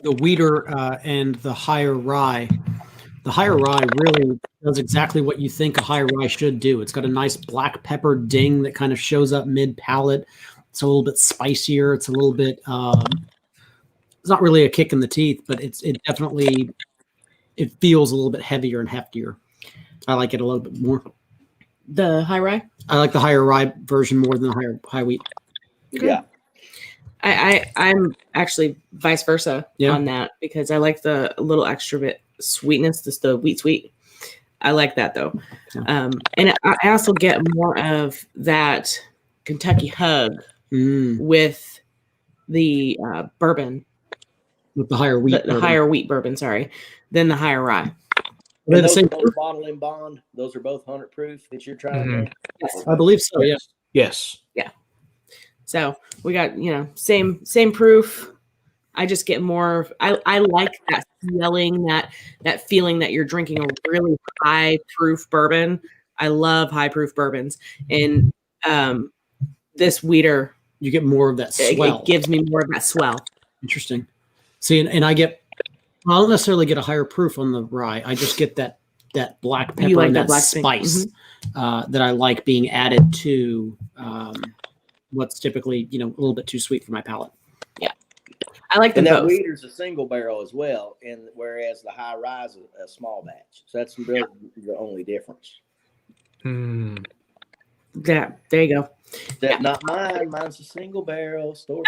the wheater and the higher rye. The higher rye really does exactly what you think a higher rye should do. It's got a nice black pepper ding that kind of shows up mid palate. It's a little bit spicier. It's a little bit. It's not really a kick in the teeth, but it definitely feels a little bit heavier and heftier. I like it a little bit more. The high rye. I like the higher rye version more than the high wheat. Yeah. I'm actually vice versa Yeah. on that because I like the little extra bit sweetness, just the wheat sweet. I like that though. Yeah. And I also get more of that Kentucky hug with the bourbon. With the higher wheat. The higher wheat bourbon, sorry, than the higher rye. They're the same. Those bottle and bond, those are both 100 proof that you're trying to. Yes. I believe so, yeah. Yes. Yeah. So we got, same proof. I just get more. I like that feeling, that feeling that you're drinking a really high proof bourbon. I love high proof bourbons, and this wheater, you get more of that swell. It gives me more of that swell. Interesting. See, and I don't necessarily get a higher proof on the rye. I just get that black pepper like and that black spice that I like being added to what's typically, a little bit too sweet for my palate. Yeah. I like them and that both. wheater's a single barrel as well, and whereas the high rye is a small batch. So that's really the only difference. Yeah, there you go. That's not mine. Mine's a single barrel store.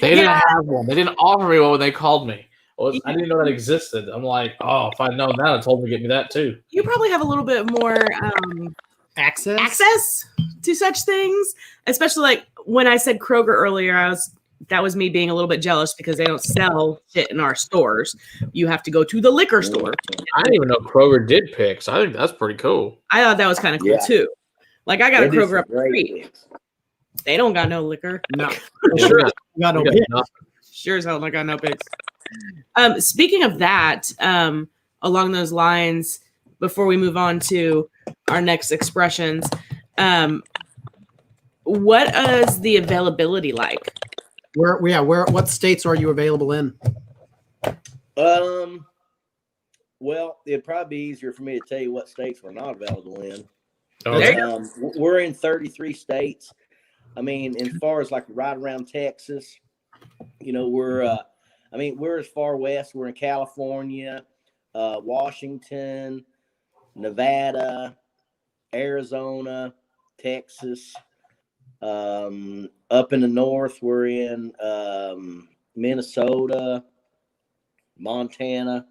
They didn't have one. They didn't offer me one when they called me. Well, I didn't know that existed. I'm like, oh, if I'd known that, I told them to get me that too. You probably have a little bit more access to such things, especially like when I said Kroger earlier. That was me being a little bit jealous because they don't sell shit in our stores. You have to go to the liquor store. I didn't even know Kroger did picks. I think that's pretty cool. I thought that was kind of cool too. Like I got a Kroger up the street. Picks. They don't got no liquor. No. Sure. Got no Sure as hell I got no picks. Speaking of that, along those lines, before we move on to our next expressions, what is the availability like? What states are you available in? Well, it'd probably be easier for me to tell you what states we're not available in. Okay. We're in 33 states. I mean, as far as like right around Texas, we're as far west. We're in California, Washington, Nevada, Arizona, Texas. Up in the north, we're in Minnesota, Montana.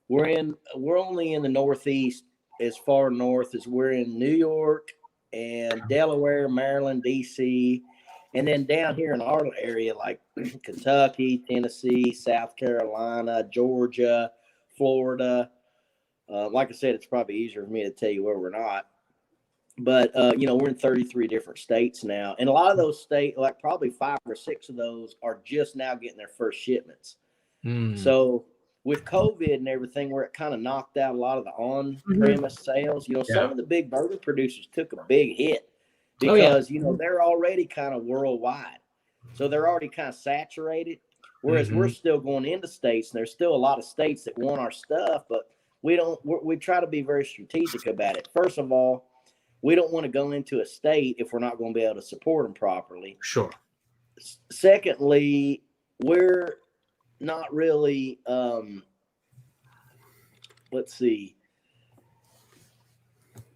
We're only in the Northeast, as far north as we're in New York and Delaware, Maryland, DC, and then down here in our area like Kentucky, Tennessee, South Carolina, Georgia, Florida. Like I said, it's probably easier for me to tell you where we're not. But, we're in 33 different states now. And a lot of those states, like probably 5 or 6 of those are just now getting their first shipments. So with COVID and everything, where it kind of knocked out a lot of the on-premise sales, some of the big bourbon producers took a big hit because, they're already kind of worldwide. So they're already kind of saturated. Whereas we're still going into states, and there's still a lot of states that want our stuff, but we try to be very strategic about it. First of all, we don't want to go into a state if we're not going to be able to support them properly. Sure. Secondly, we're not really, let's see.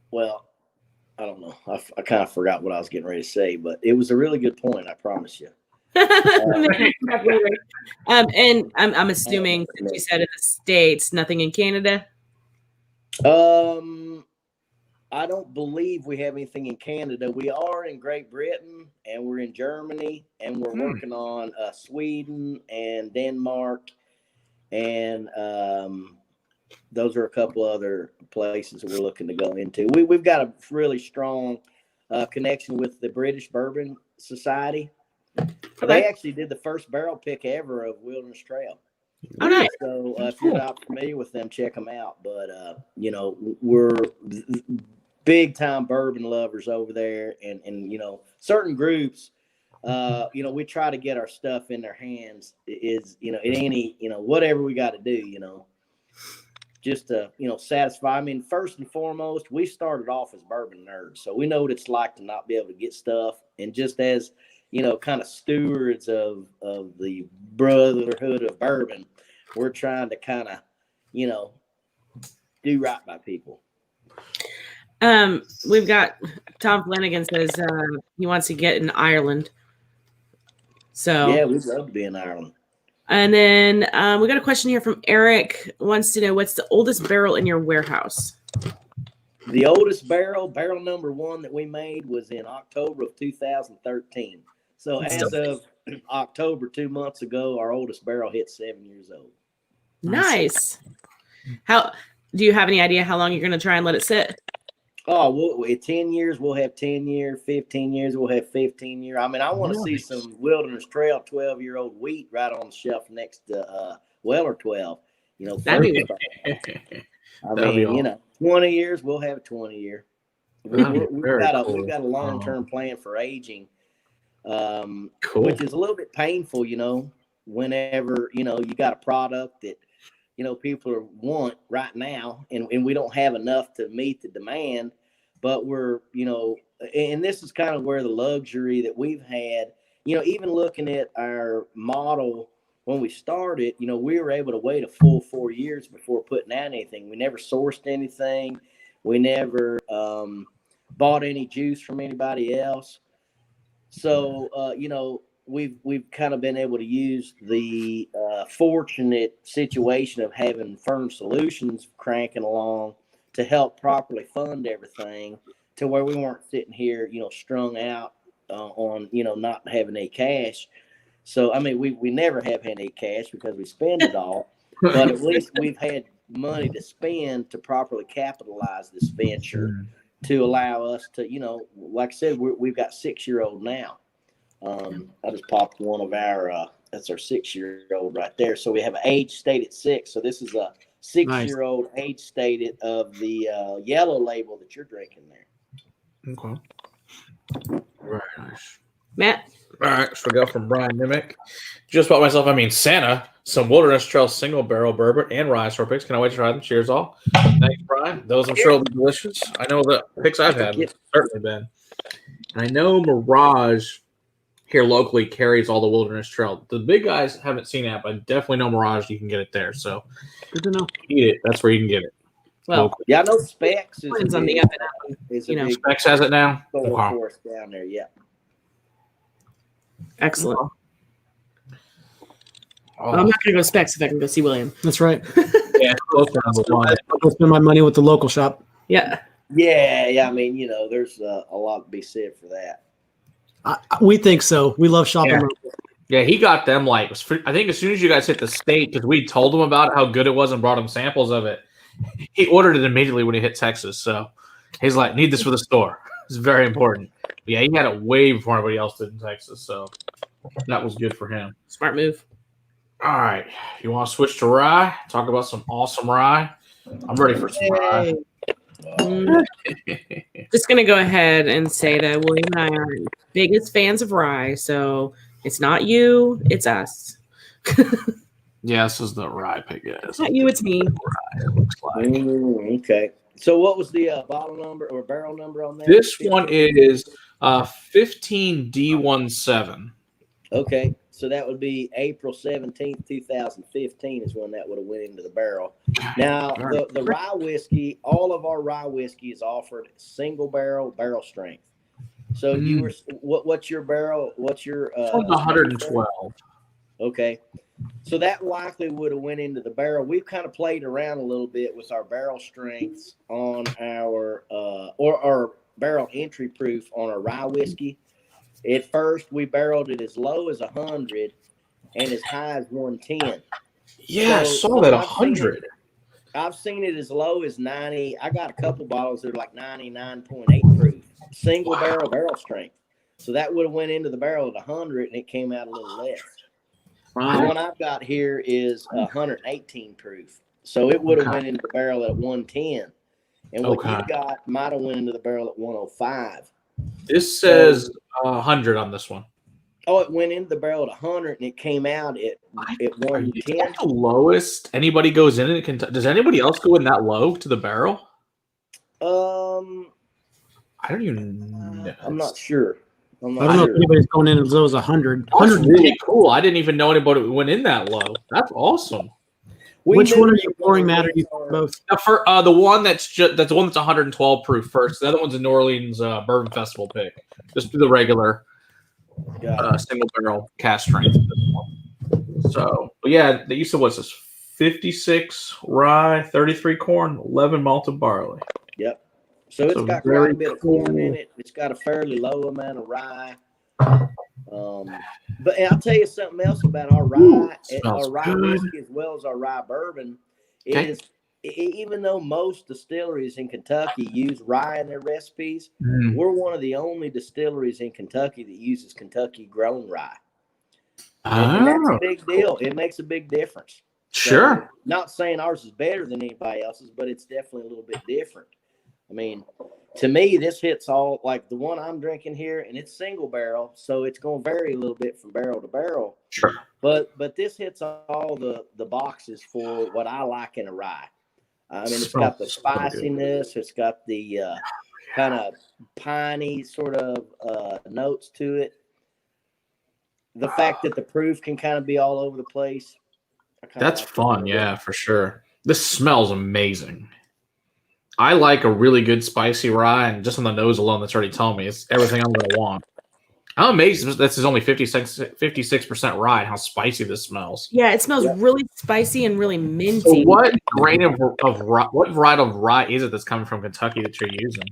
Well, I don't know. I kind of forgot what I was getting ready to say, but it was a really good point. I promise you. And I'm assuming since you said in the States, nothing in Canada. I don't believe we have anything in Canada. We are in Great Britain, and we're in Germany, and we're working on Sweden and Denmark, and those are a couple other places that we're looking to go into. We've got a really strong connection with the British Bourbon Society. They actually did the first barrel pick ever of Wilderness Trail. Oh, nice. So if you're not familiar with them, check them out. But, we're big time bourbon lovers over there. And certain groups we try to get our stuff in their hands is, whatever we got to do, just to, satisfy. I mean, first and foremost, we started off as bourbon nerds, so we know what it's like to not be able to get stuff. And just as, kind of stewards of the brotherhood of bourbon, we're trying to kind of, do right by people. We've got Tom Flanagan says he wants to get in Ireland. So yeah, we'd love to be in Ireland. And then we got a question here from Eric. Wants to know, what's the oldest barrel in your warehouse? The oldest barrel number 1 that we made was in October of 2013. So as of October, 2 months ago, our oldest barrel hit 7 years old. Nice. How do you have any idea how long you're going to try and let it sit? Oh, in 10 years, we'll have 10 year, 15 years, we'll have 15 year. I mean, I want to see some Wilderness Trail 12-year-old wheat right on the shelf next to Weller 12. That'd be I mean, 20 years, we'll have a 20 year. We've got a long-term plan for aging, which is a little bit painful, whenever, you got a product that, people want right now, and we don't have enough to meet the demand, but we're, and this is kind of where the luxury that we've had, even looking at our model when we started, we were able to wait a full 4 years before putting out anything. We never sourced anything. We never bought any juice from anybody else. So, we've kind of been able to use the fortunate situation of having Firm Solutions cranking along to help properly fund everything, to where we weren't sitting here, strung out on, not having any cash. So, I mean, we never have had any cash because we spend it all, but at least we've had money to spend to properly capitalize this venture to allow us to, like I said, we've got 6-year-old now. I just popped one of our, that's our 6-year-old right there. So we have an age stated 6. So this is a 6-year-old age stated of the yellow label that you're drinking there. Okay. Very nice. Matt? All right, so we go from Brian Nimick. Just bought myself, Santa, some Wilderness Trail single barrel bourbon and rye store picks. Can I wait to try them? Cheers, all. Thanks, Brian. Those I'm sure will be delicious. I know the picks I've had have certainly been. And I know Mirage here locally carries all the Wilderness Trail. The big guys haven't seen that, but I definitely know Mirage. You can get it there. So good to know. Eat it. That's where you can get it. Well, locally. Yeah, I know Specs is on the up and up. Specs has it now. For us down there. Yeah. Excellent. I'm not going to go to Specs if I can go see William. That's right. Yeah, I'll spend my money with the local shop. Yeah. Yeah. I mean, there's a lot to be said for that. We think so. We love shopping. Yeah, he got them I think as soon as you guys hit the state, because we told him about how good it was and brought him samples of it, he ordered it immediately when he hit Texas. So he's like, need this for the store. It's very important. But yeah, he had it way before anybody else did in Texas. So that was good for him. Smart move. All right. You want to switch to rye? Talk about some awesome rye? I'm ready for some rye. Just going to go ahead and say that William and I are biggest fans of rye. So it's not you, it's us. Yeah, this is the rye pick. Yeah, it's not you, it's me. Rye, it looks like. Okay. So what was the bottle number or barrel number on that? This one is 15D17. Okay. So that would be April 17th, 2015 is when that would have went into the barrel. Now, the rye whiskey, all of our rye whiskey is offered single barrel strength. So you were, what's your barrel? What's your 112. Okay. So that likely would have went into the barrel. We've kind of played around a little bit with our barrel strengths on our or our barrel entry proof on our rye whiskey. At first, we barreled it as low as 100 and as high as 110. Yeah, so, I saw that 100. I've seen it as low as 90. I got a couple bottles that are like 99.8 proof, single barrel strength. So that would have went into the barrel at 100 and it came out a little less. The one I've got here is 118 proof. So it would have went into the barrel at 110. And what you got might have went into the barrel at 105. This says 100 on this one. Oh, it went into the barrel at 100 and it came out at 110. Is that the lowest anybody goes in it? Does anybody else go in that low to the barrel? I don't even know. I'm not sure. I don't know if anybody's going in as low as 100. That's really cool. I didn't even know anybody went in that low. That's awesome. Which one are you pouring, Matt? Are you both? For the one that's 112 proof first. The other one's a New Orleans Bourbon Festival pick. Just do the regular single barrel cask strength. So, but yeah, they used to what's this? 56 rye, 33 corn, 11 malted barley. Yep. So it's got quite a bit of corn in it. It's got a fairly low amount of rye. But I'll tell you something else about our rye, whiskey as well as our rye bourbon is even though most distilleries in Kentucky use rye in their recipes, we're one of the only distilleries in Kentucky that uses Kentucky grown rye. And that's a big deal. It makes a big difference. Sure. So, not saying ours is better than anybody else's, but it's definitely a little bit different. I mean, to me, this hits all like the one I'm drinking here, and it's single barrel, so it's going to vary a little bit from barrel to barrel. Sure. But this hits all the boxes for what I like in a rye. I mean, it's got the spiciness, it's got the kind of piney sort of notes to it. The fact that the proof can kind of be all over the place. That's fun, yeah, for sure. This smells amazing. I like a really good spicy rye, and just on the nose alone, that's already telling me it's everything I'm going to want. I'm amazed this is only 56% rye and how spicy this smells. Yeah, it smells really spicy and really minty. So what grain of rye, what variety of rye is it that's coming from Kentucky that you're using?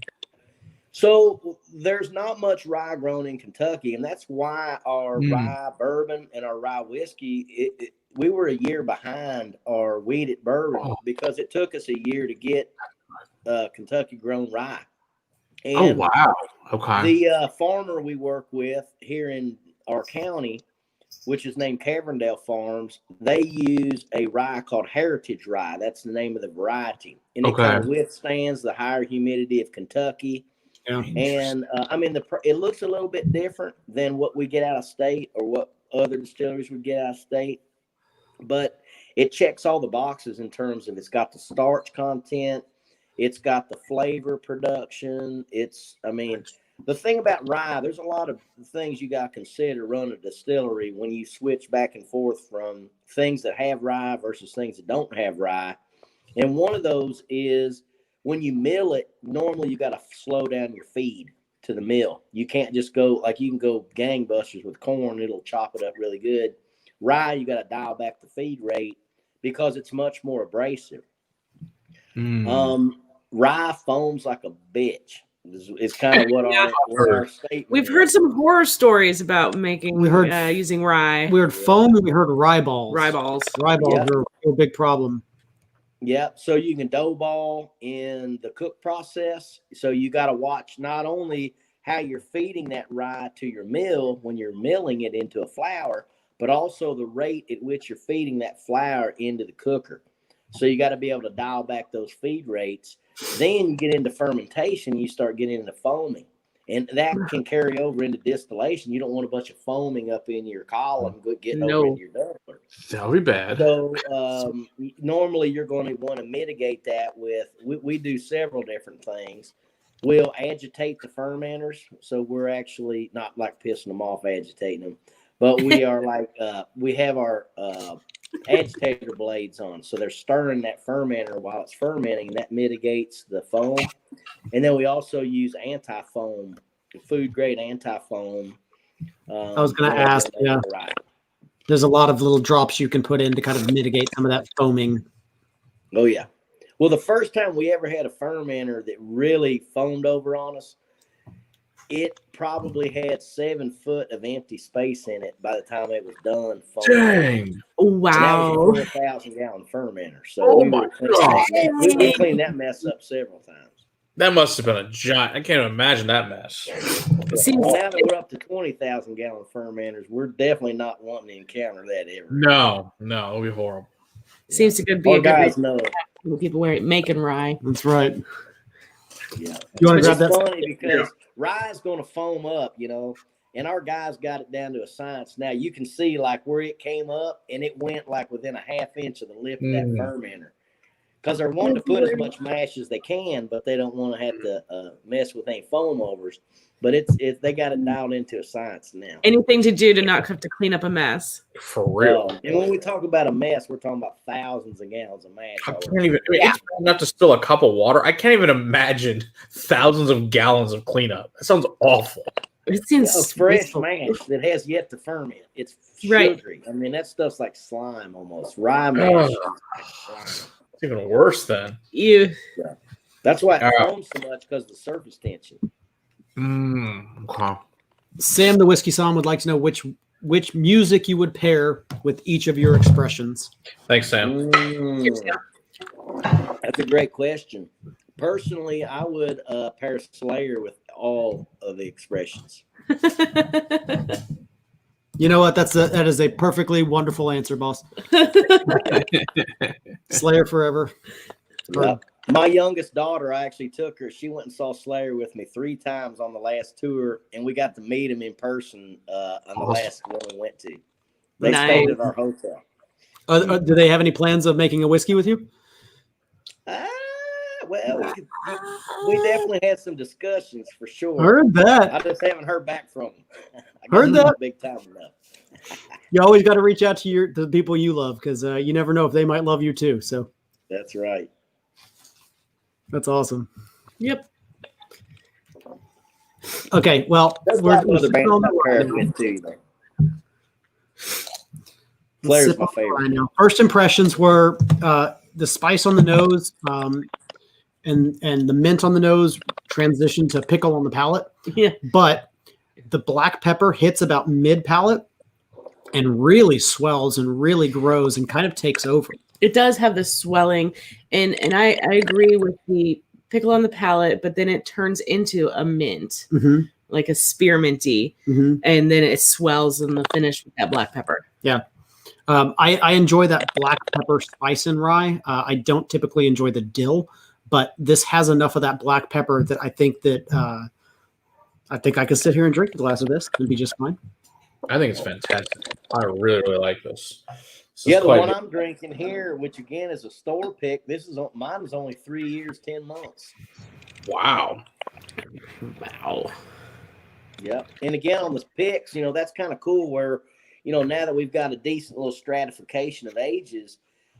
So there's not much rye grown in Kentucky, and that's why our rye bourbon and our rye whiskey, we were a year behind our wheated bourbon because it took us a year to get Kentucky grown rye. And wow. Okay. The farmer we work with here in our county, which is named Caverndale Farms, they use a rye called Heritage Rye. That's the name of the variety. And it kind of withstands the higher humidity of Kentucky. Yeah. And I mean, it looks a little bit different than what we get out of state or what other distilleries would get out of state. But it checks all the boxes in terms of it's got the starch content. It's got the flavor production. The thing about rye, there's a lot of things you got to consider running a distillery when you switch back and forth from things that have rye versus things that don't have rye. And one of those is when you mill it, normally you got to slow down your feed to the mill. You can't just go like you can go gangbusters with corn. It'll chop it up really good. Rye, you got to dial back the feed rate because it's much more abrasive. Rye foams like a bitch. It's kind of what our state. We've heard some horror stories about making. Using rye. We heard foam and we heard rye balls. Rye balls are a big problem. Yeah, so you can dough ball in the cook process. So you got to watch not only how you're feeding that rye to your mill when you're milling it into a flour, but also the rate at which you're feeding that flour into the cooker. So you got to be able to dial back those feed rates. Then you get into fermentation, you start getting into foaming. And that can carry over into distillation. You don't want a bunch of foaming up in your column getting over into your dumpler. That would be bad. So normally you're going to want to mitigate that with, we do several different things. We'll agitate the fermenters. So we're actually not like pissing them off, agitating them. But we are like, we have our agitator blades on. So they're stirring that fermenter while it's fermenting, and that mitigates the foam. And then we also use anti-foam, food grade anti-foam. I was going to ask, there's a lot of little drops you can put in to kind of mitigate some of that foaming. Oh, yeah. Well, the first time we ever had a fermenter that really foamed over on us, it probably had 7 foot of empty space in it by the time it was done. Dang! Wow! And that was a 4,000 gallon fermenter. So we cleaned that mess up several times. That must have been a giant. I can't imagine that mess. Now that we're up to 20,000 gallon fermenters, we're definitely not wanting to encounter that ever. No, it'll be horrible. Seems to be a good reason. People making rye. That's right. Yeah, you want to grab that? Funny because rye is going to foam up, And our guys got it down to a science. Now you can see like where it came up, and it went like within a half inch of the lip of that fermenter. Because they're wanting to put as much mash as they can, but they don't want to have to mess with any foam overs. But they got it dialed into a science now. Anything to do to not have to clean up a mess. For real. And when we talk about a mess, we're talking about thousands of gallons of mash. I can't even. I mean, it's bad enough to spill a cup of water. I can't even imagine thousands of gallons of cleanup. That sounds awful. It seems fresh mash that has yet to ferment. It's sugary. I mean, that stuff's like slime almost. Rye mash. It's even worse then. Yeah. That's why it foams so much, because of the surface tension. Okay. Sam, the Whiskey Somm, would like to know which music you would pair with each of your expressions. Thanks, Sam. That's a great question. Personally, I would pair Slayer with all of the expressions. You know what? That is a perfectly wonderful answer, boss. Slayer forever. Yep. My youngest daughter, I actually took her. She went and saw Slayer with me 3 times on the last tour, and we got to meet him in person on the last one we went to. They stayed at our hotel. Do they have any plans of making a whiskey with you? Well, we definitely had some discussions for sure. Heard that. I just haven't heard back from them. Heard that. Big time enough. You always got to reach out to the people you love, because you never know if they might love you too. So that's right. That's awesome. Yep. Okay, well, Flair's my favorite. I know. First impressions were the spice on the nose, and the mint on the nose transitioned to pickle on the palate. Yeah. But the black pepper hits about mid palate and really swells and really grows and kind of takes over. It does have the swelling, and I agree with the pickle on the palate, but then it turns into a mint, like a spearminty, and then it swells in the finish with that black pepper. Yeah. I enjoy that black pepper spice in rye. I don't typically enjoy the dill, but this has enough of that black pepper that I think I could sit here and drink a glass of this and be just fine. I think it's fantastic. I really, really like this. The one I'm drinking here, which again is a store pick. Mine is only 3 years, 10 months. Wow. Yep. And again, on the picks, that's kind of cool where, now that we've got a decent little stratification of ages,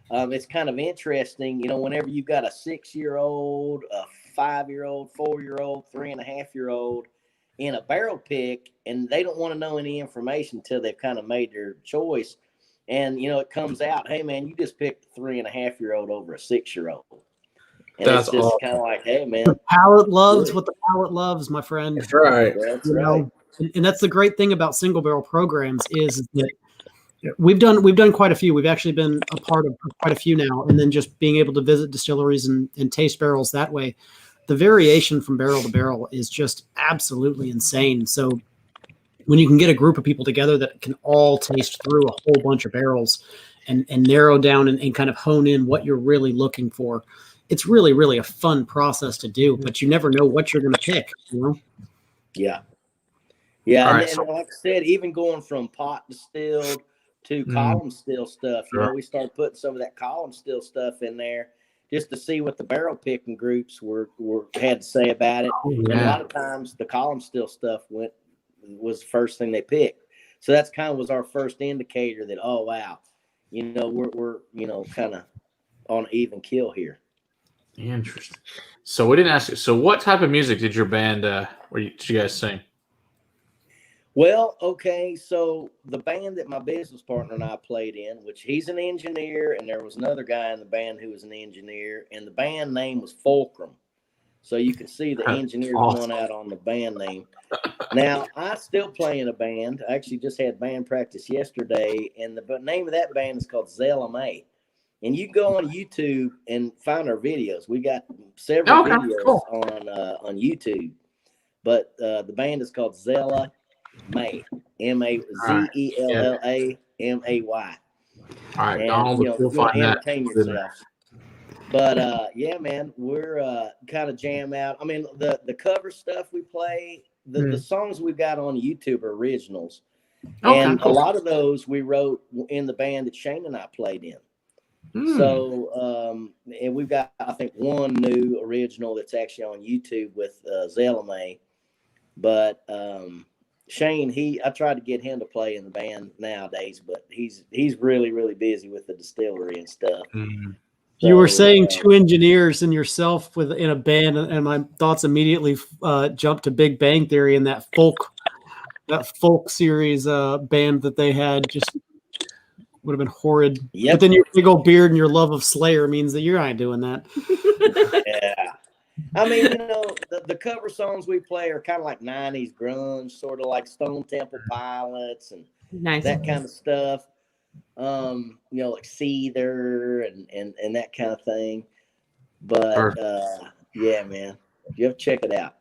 it's kind of interesting, whenever you've got a 6-year-old, a 5-year-old, 4-year-old, 3.5-year-old in a barrel pick, and they don't want to know any information until they've kind of made their choice. And, it comes out, hey, man, you just picked a 3.5-year-old over a 6-year-old. And that's it's just kind of like, hey, man. The palate loves what the palate loves, my friend. That's right. That's right. And that's the great thing about single barrel programs is that we've done quite a few. We've actually been a part of quite a few now. And then just being able to visit distilleries and taste barrels that way. The variation from barrel to barrel is just absolutely insane. So when you can get a group of people together that can all taste through a whole bunch of barrels and narrow down and kind of hone in what you're really looking for, it's really, really a fun process to do, but you never know what you're going to pick, Yeah. Yeah. Right, and like I said, even going from pot distilled to column still stuff, we started putting some of that column still stuff in there just to see what the barrel picking groups had to say about it. Oh, yeah. And a lot of times the column still stuff was the first thing they picked. So that's kind of was our first indicator that, oh, wow, we're kind of on an even kill here. Interesting. So we didn't ask you. So what type of music did your band, did you guys sing? Well, okay, so the band that my business partner and I played in, which he's an engineer, and there was another guy in the band who was an engineer, and the band name was Fulcrum. So you can see the engineer going out on the band name. Now, I still play in a band. I actually just had band practice yesterday, and the name of that band is called Zella May. And you can go on YouTube and find our videos. We got several videos on YouTube. But the band is called Zella May, Mazella May. All right, and, Donald, you'll find that. Entertain yourself. But yeah, man, we're kind of jam out. I mean, the cover stuff we play the songs we've got on YouTube are originals. Okay, And cool. a lot of those we wrote in the band that Shane and I played in. So, and we've got, I think, one new original that's actually on YouTube with Zelame. But Shane, I tried to get him to play in the band nowadays, but he's really, really busy with the distillery and stuff. You were saying two engineers and yourself in a band, and my thoughts immediately jumped to Big Bang Theory and that folk series band that they had. Just would have been horrid. Yep. But then your big old beard and your love of Slayer means that you ain't doing that. Yeah. I mean, the cover songs we play are kind of like 90s grunge, sort of like Stone Temple Pilots and that kind of stuff. Like Seether and that kind of thing. But yeah, man, you have to check it out.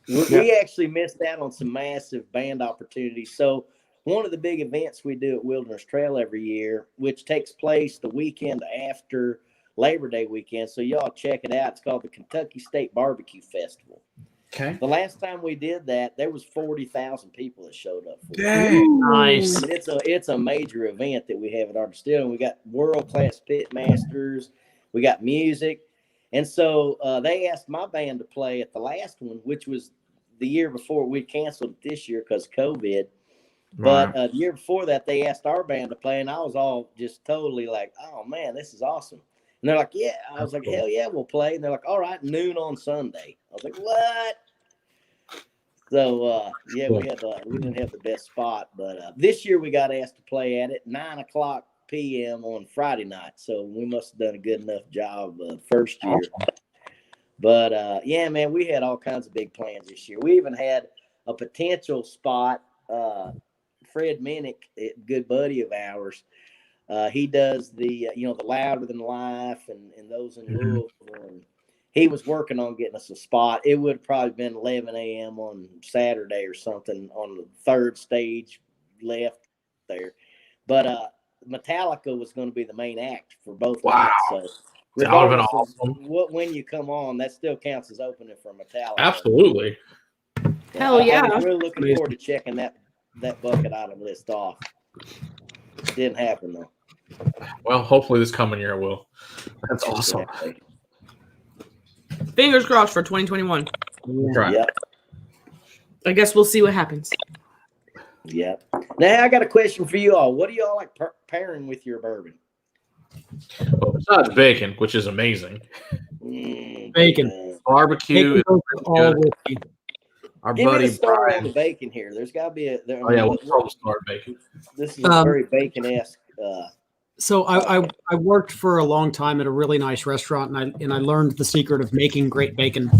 We actually missed out on some massive band opportunities. So one of the big events we do at Wilderness Trail every year, which takes place the weekend after Labor Day weekend, so y'all check it out. It's called the Kentucky State Barbecue Festival. Okay. The last time we did that, there was 40,000 people that showed up for it. Dang. Nice. And it's a major event that we have at our distillery. We got world-class pit masters. We got music. And so they asked my band to play at the last one, which was the year before. We canceled it this year because of COVID. But the year before that, they asked our band to play, and I was all just totally like, oh, man, this is awesome. And they're like, yeah. I was like, hell yeah, we'll play. And they're like, all right, noon on Sunday. I was like, what? So, yeah, we didn't have the best spot. But this year we got asked to play at it 9:00 p.m. on Friday night. So we must have done a good enough job first year. But, yeah, man, we had all kinds of big plans this year. We even had a potential spot. Fred Minnick, a good buddy of ours, he does the Louder Than Life and those in Louisville. And he was working on getting us a spot. It would have probably been 11 a.m. on Saturday or something on the third stage left there. But Metallica was going to be the main act for both nights. So regardless of when you come on, that still counts as opening for Metallica. Absolutely. Hell yeah. I was really looking forward to checking that bucket item list off. Didn't happen though. Well, hopefully this coming year will. That's awesome. Exactly. Fingers crossed for 2021. Right. Yep. I guess we'll see what happens. Yep. Now I got a question for you all. What do y'all like pairing with your bourbon? Well, besides bacon, which is amazing. Bacon. Barbecue. Bacon all whiskey. Our Give me buddy the story Brian. on the bacon here. There's got to be we'll start bacon. This is a very bacon-esque. So I worked for a long time at a really nice restaurant, and I learned the secret of making great bacon.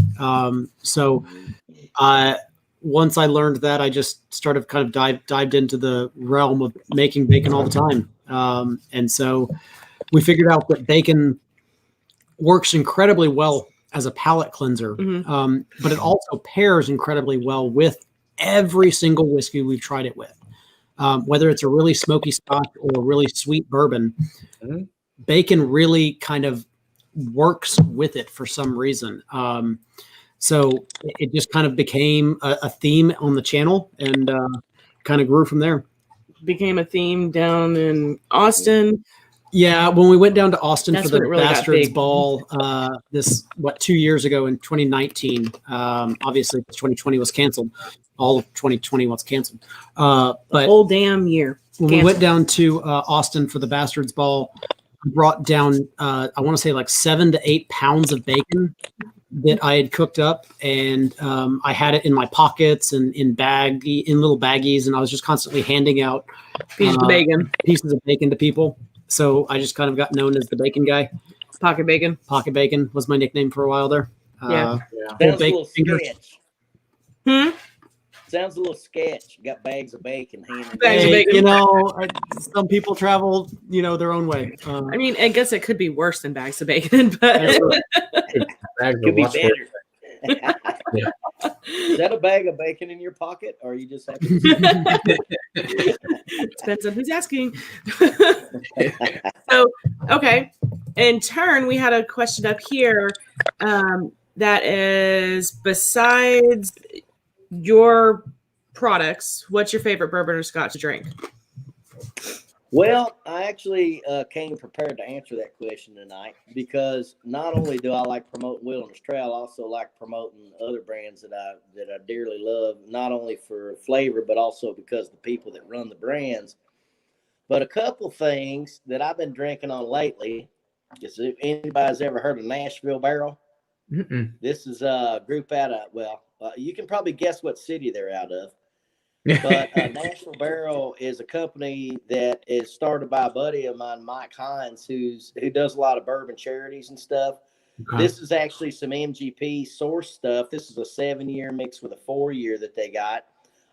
Once I learned that, I just started kind of dived into the realm of making bacon all the time. And so we figured out that bacon works incredibly well as a palate cleanser, but it also pairs incredibly well with every single whiskey we've tried it with. Whether it's a really smoky Scotch or a really sweet bourbon, bacon really kind of works with it for some reason. So it just kind of became a theme on the channel and kind of grew from there. Became a theme down in Austin. Yeah, when we went down to Austin That's for the when it really got Bastards big. Ball, 2 years ago in 2019. Obviously, 2020 was canceled. All of 2020 was canceled. But Whole damn year. when we went down to Austin for the Bastards Ball, I brought down, I want to say like 7 to 8 pounds of bacon that I had cooked up, and I had it in my pockets and in little baggies, and I was just constantly handing out Pieces of bacon. pieces of bacon to people. So I just kind of got known as the bacon guy. Pocket bacon. Pocket Bacon was my nickname for a while there. Yeah. Sounds a little fingers. sketch. Sounds a little sketch. You got bags of bacon handing. Bags of bacon. Some people travel, their own way. I mean, I guess it could be worse than bags of bacon, but Could be better. Is that a bag of bacon in your pocket, or are you just happy? depends on who's asking. So, okay. In turn, we had a question up here that is, besides your products, what's your favorite bourbon or scotch to drink? Well, I actually came prepared to answer that question tonight because not only do I like promoting Wilderness Trail, I also like promoting other brands that I dearly love, not only for flavor, but also because the people that run the brands. But a couple things that I've been drinking on lately is, if anybody's ever heard of Nashville Barrel? Mm-mm. This is a group out of, you can probably guess what city they're out of. But Nashville Barrel is a company that is started by a buddy of mine, Mike Hines, who does a lot of bourbon charities and stuff. Okay. This is actually some MGP source stuff. This is a 7-year mixed with a 4-year that they got.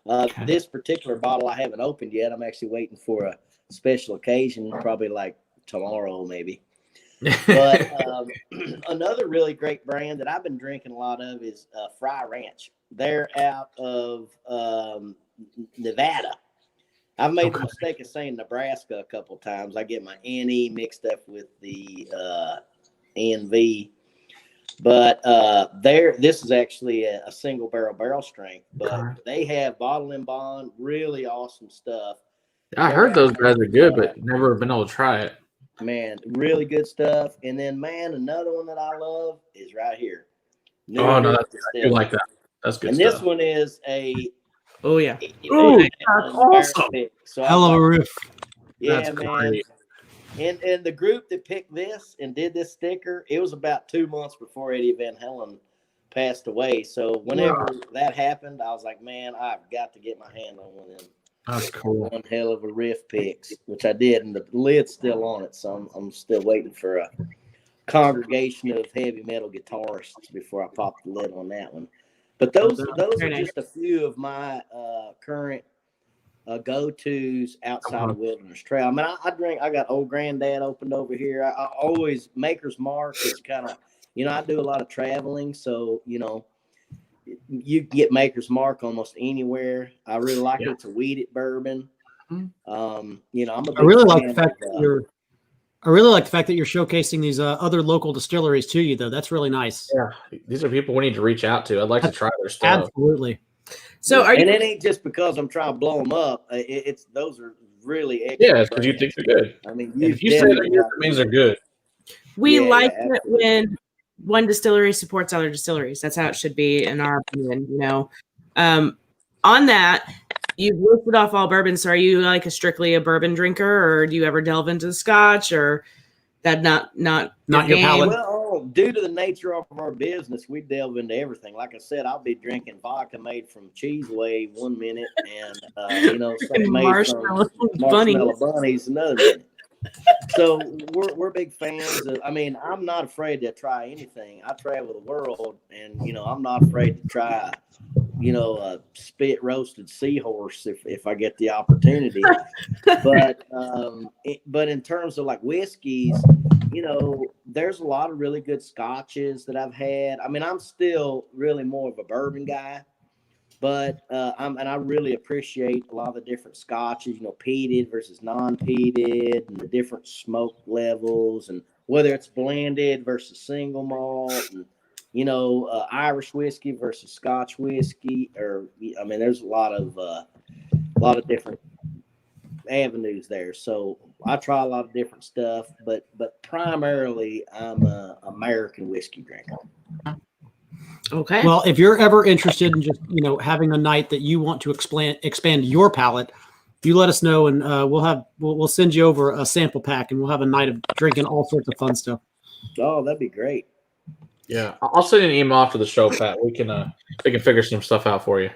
Okay. This particular bottle I haven't opened yet. I'm actually waiting for a special occasion, probably like tomorrow maybe. But another really great brand that I've been drinking a lot of is Fry Ranch. They're out of Nevada. I've made the mistake of saying Nebraska a couple times. I get my NE mixed up with the NV. But this is actually a single barrel strength. But they have bottle and bond, really awesome stuff. I heard those guys are good, but never been able to try it. Man, really good stuff. And then, man, another one that I love is right here. I do like that. That's good and stuff. This one is a awesome. So Hell of a riff. Yeah, That's man. great. And the group that picked this and did this sticker, it was about 2 months before Eddie Van Halen passed away. So whenever that happened, I was like, man, I've got to get my hand on one of them. That's cool. One hell of a riff picks, which I did, and the lid's still on it, so I'm still waiting for a congregation of heavy metal guitarists before I pop the lid on that one. But those are just a few of my current go-tos outside of Wilderness Trail. I mean, I got Old Granddad opened over here. I always, Maker's Mark is kind of, I do a lot of traveling, so, you get Maker's Mark almost anywhere. I really like it. It's a wheated bourbon. I'm a big I really like the fact that you're showcasing these other local distilleries to you, though. That's really nice. Yeah, these are people we need to reach out to. I'd like to try their stuff. Absolutely. So, and it ain't just because I'm trying to blow them up. It's those are really excellent. Yeah, it's because you think they're good. I mean, if you say they're good, it means they're good. We like it when one distillery supports other distilleries. That's how it should be, in our opinion. On that, you've listed off all bourbons. So are you like strictly a bourbon drinker, or do you ever delve into the scotch, or that not your palate? Well, due to the nature of our business, we delve into everything. Like I said, I'll be drinking vodka made from cheese whey 1 minute, and something made from marshmallow bunnies another minute. So we're big fans of, I'm not afraid to try anything. I travel the world, and I'm not afraid to try a spit roasted seahorse if I get the opportunity. But in terms of like whiskeys, there's a lot of really good scotches that I've had. I'm still really more of a bourbon guy. But I really appreciate a lot of the different scotches, peated versus non-peated, and the different smoke levels, and whether it's blended versus single malt, and Irish whiskey versus Scotch whiskey, or there's a lot of different avenues there. So I try a lot of different stuff, but primarily I'm an American whiskey drinker. Okay. Well, if you're ever interested in just having a night that you want to expand your palate, you let us know, and we'll send you over a sample pack, and we'll have a night of drinking all sorts of fun stuff. Oh, that'd be great. Yeah, I'll send you an email after the show, Pat. We can figure some stuff out for you.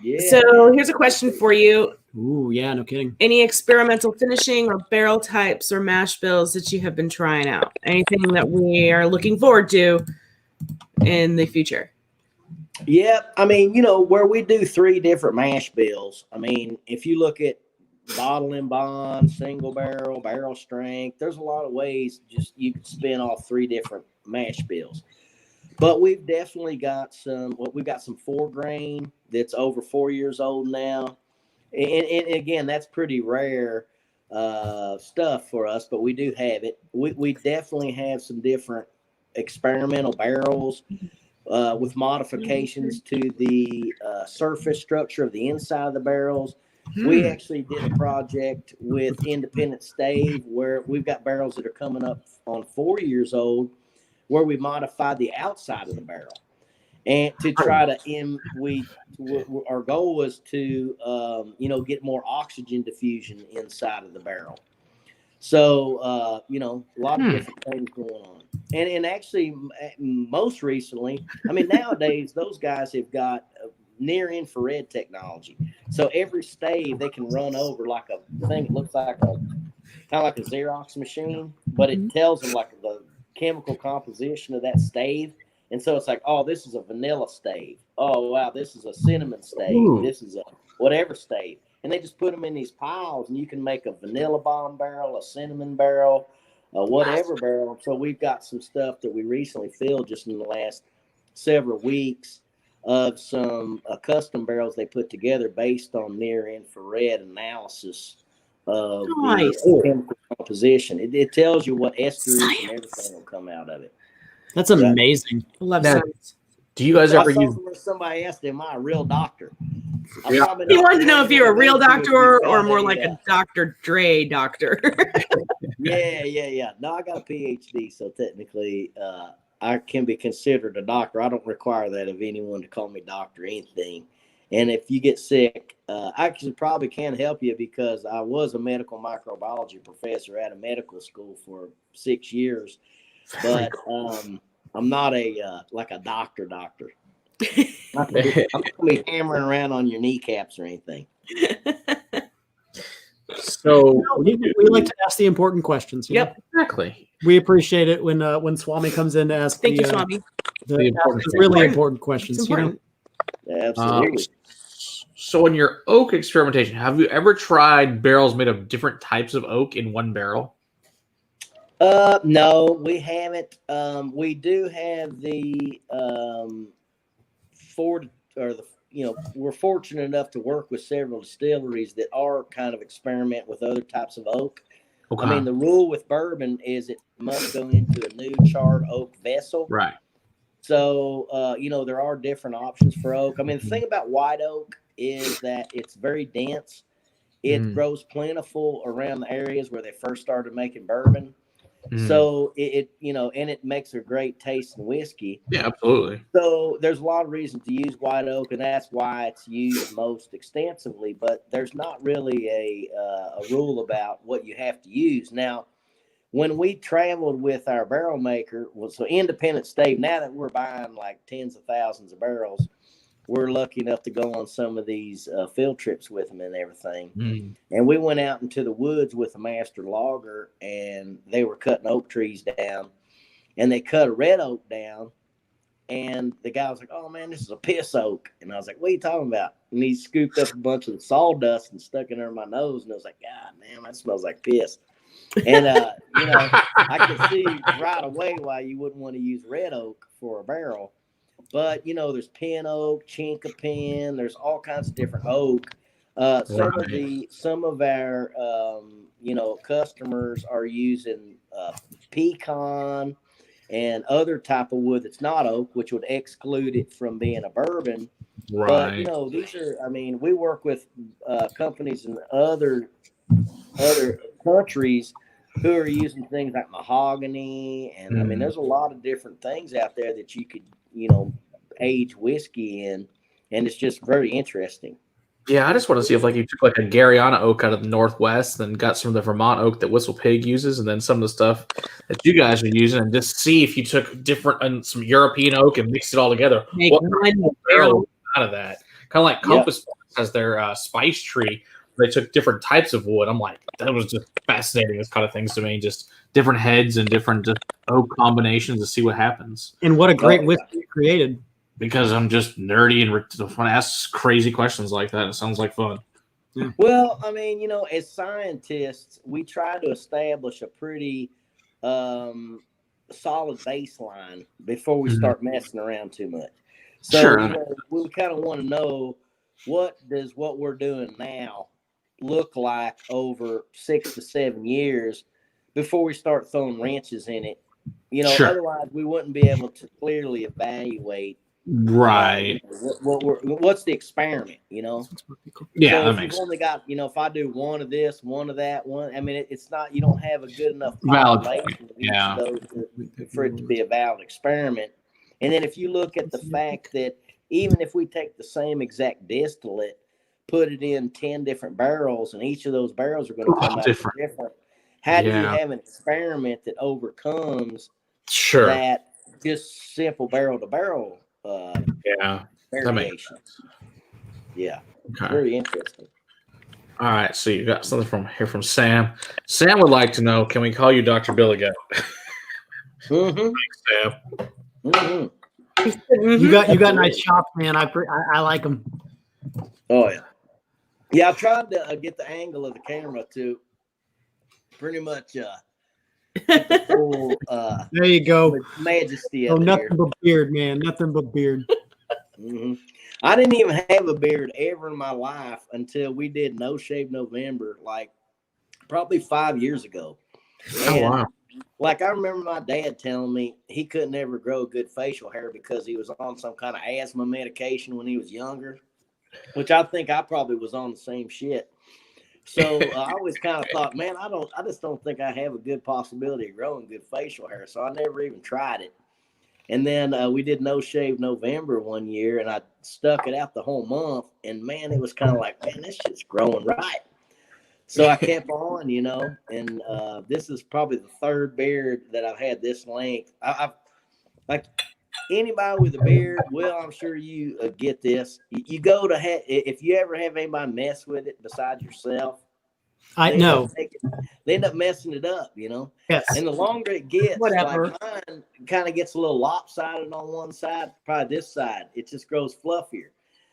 Yeah. So here's a question for you. Ooh, yeah, no kidding. Any experimental finishing or barrel types or mash bills that you have been trying out? Anything that we are looking forward to in the future? Yeah, where we do 3 different mash bills. If you look at bottle and bond, single barrel, barrel strength, there's a lot of ways just you can spin off 3 different mash bills. But we've definitely got we've got some 4-grain that's over 4 years old now. And again, that's pretty rare stuff for us, but we do have it. We definitely have some different experimental barrels with modifications to the surface structure of the inside of the barrels. We actually did a project with Independent Stave where we've got barrels that are coming up on 4 years old, where we modified the outside of the barrel, and to try to our goal was to get more oxygen diffusion inside of the barrel. So a lot of different things going on, and actually most recently, I mean, nowadays those guys have got near infrared technology. So every stave they can run over like a thing. It looks like kind of like a Xerox machine, but it tells them like the chemical composition of that stave. And so it's like, oh, this is a vanilla stave. Oh, wow, this is a cinnamon stave. Ooh. This is a whatever stave. And they just put them in these piles, and you can make a vanilla bomb barrel, a cinnamon barrel, a whatever barrel. So we've got some stuff that we recently filled just in the last several weeks of some custom barrels they put together based on near infrared analysis of the chemical composition. It tells you what esters and everything will come out of it. That's amazing. I love science. Do you guys ever use? Somebody asked, "Am I a real doctor?" He wanted to know if you were a real doctor or more like a Dr. Dre doctor. Yeah. No, I got a PhD, so technically I can be considered a doctor. I don't require that of anyone to call me doctor or anything. And if you get sick, I actually probably can help you because I was a medical microbiology professor at a medical school for 6 years. But I'm not a doctor. I'm not gonna be hammering around on your kneecaps or anything. So we like to ask the important questions. Yep, exactly. We appreciate it when Swami comes in to ask. Thank you, Swami. The really important questions. Important. Absolutely. So in your oak experimentation, have you ever tried barrels made of different types of oak in one barrel? No, we haven't. We do have we're fortunate enough to work with several distilleries that are kind of experiment with other types of oak. Okay. I mean, the rule with bourbon is it must go into a new charred oak vessel. Right. So, there are different options for oak. I mean, the thing about white oak is that it's very dense. It grows plentiful around the areas where they first started making bourbon. So it makes a great taste in whiskey. Yeah, absolutely. So there's a lot of reasons to use white oak, and that's why it's used most extensively. But there's not really a rule about what you have to use. Now, when we traveled with our barrel maker, so Independent Stave, now that we're buying like tens of thousands of barrels, we're lucky enough to go on some of these field trips with them and everything. And we went out into the woods with a master logger, and they were cutting oak trees down, and they cut a red oak down. And the guy was like, "Oh man, this is a piss oak." And I was like, "What are you talking about?" And he scooped up a bunch of the sawdust and stuck it under my nose. And I was like, "God damn, that smells like piss." And, I could see right away why you wouldn't want to use red oak for a barrel. But, there's pin oak, chinkapin, there's all kinds of different oak. Some of our, customers are using pecan and other type of wood that's not oak, which would exclude it from being a bourbon. Right. But, we work with companies in other countries who are using things like mahogany. And, I mean, there's a lot of different things out there that you could, age whiskey in, and it's just very interesting. Yeah, I just want to see if you took a Gariana oak out of the Northwest, then got some of the Vermont oak that Whistle Pig uses, and then some of the stuff that you guys are using, and just see if you took different and some European oak and mixed it all together. Make one barrel out of that. Kind of like Compass has their spice tree. They took different types of wood. I'm like, that was just fascinating. This kind of things to me, just different heads and different oak combinations to see what happens. And what a great whiskey you created. Because I'm just nerdy and want to ask crazy questions like that. It sounds like fun. Yeah. Well, I mean, as scientists, we try to establish a pretty solid baseline before we start messing around too much. So sure. We kind of want to know, what does what we're doing now look like over 6 to 7 years before we start throwing wrenches in it You know, Sure. otherwise we wouldn't be able to clearly evaluate. Right. What's the experiment? You know. Yeah, So that if makes you've only got, you know, if I do one of this, one of that, one, I mean, it's not, you don't have a good enough Valid population of each yeah. of those for it to be a valid experiment. And then if you look at the fact that even if we take the same exact distillate, put it in 10 different barrels, and each of those barrels are going to come out different. How do you have an experiment that overcomes that just simple barrel to barrel variation? Yeah. Okay. Very interesting. All right. So you got something from Sam. Sam would like to know, can we call you Dr. Billy Goat? Mm-hmm. Sam. Mm-hmm. You got nice chops, man. I like them. Oh yeah. Yeah, I tried to get the angle of the camera to pretty much get the full there you go. majesty Oh, of it nothing here. but beard, man. Nothing but beard. Mm-hmm. I didn't even have a beard ever in my life until we did No Shave November, like probably 5 years ago. Oh, wow. Like I remember my dad telling me he couldn't ever grow good facial hair because he was on some kind of asthma medication when he was younger, which I think I probably was on the same shit. So I always kind of thought, man, I just don't think I have a good possibility of growing good facial hair. So I never even tried it. And then we did No Shave November one year, and I stuck it out the whole month. And man, it was kind of like, man, this shit's growing right. So I kept on, you know. And this is probably the third beard that I've had this length. I've like anybody with a beard. Well, I'm sure you get this. You go to if you ever have anybody mess with it besides yourself. I know. They end up messing it up, you know. Yes. And the longer it gets, Whatever. like mine kind of gets a little lopsided on one side, probably this side. It just grows fluffier.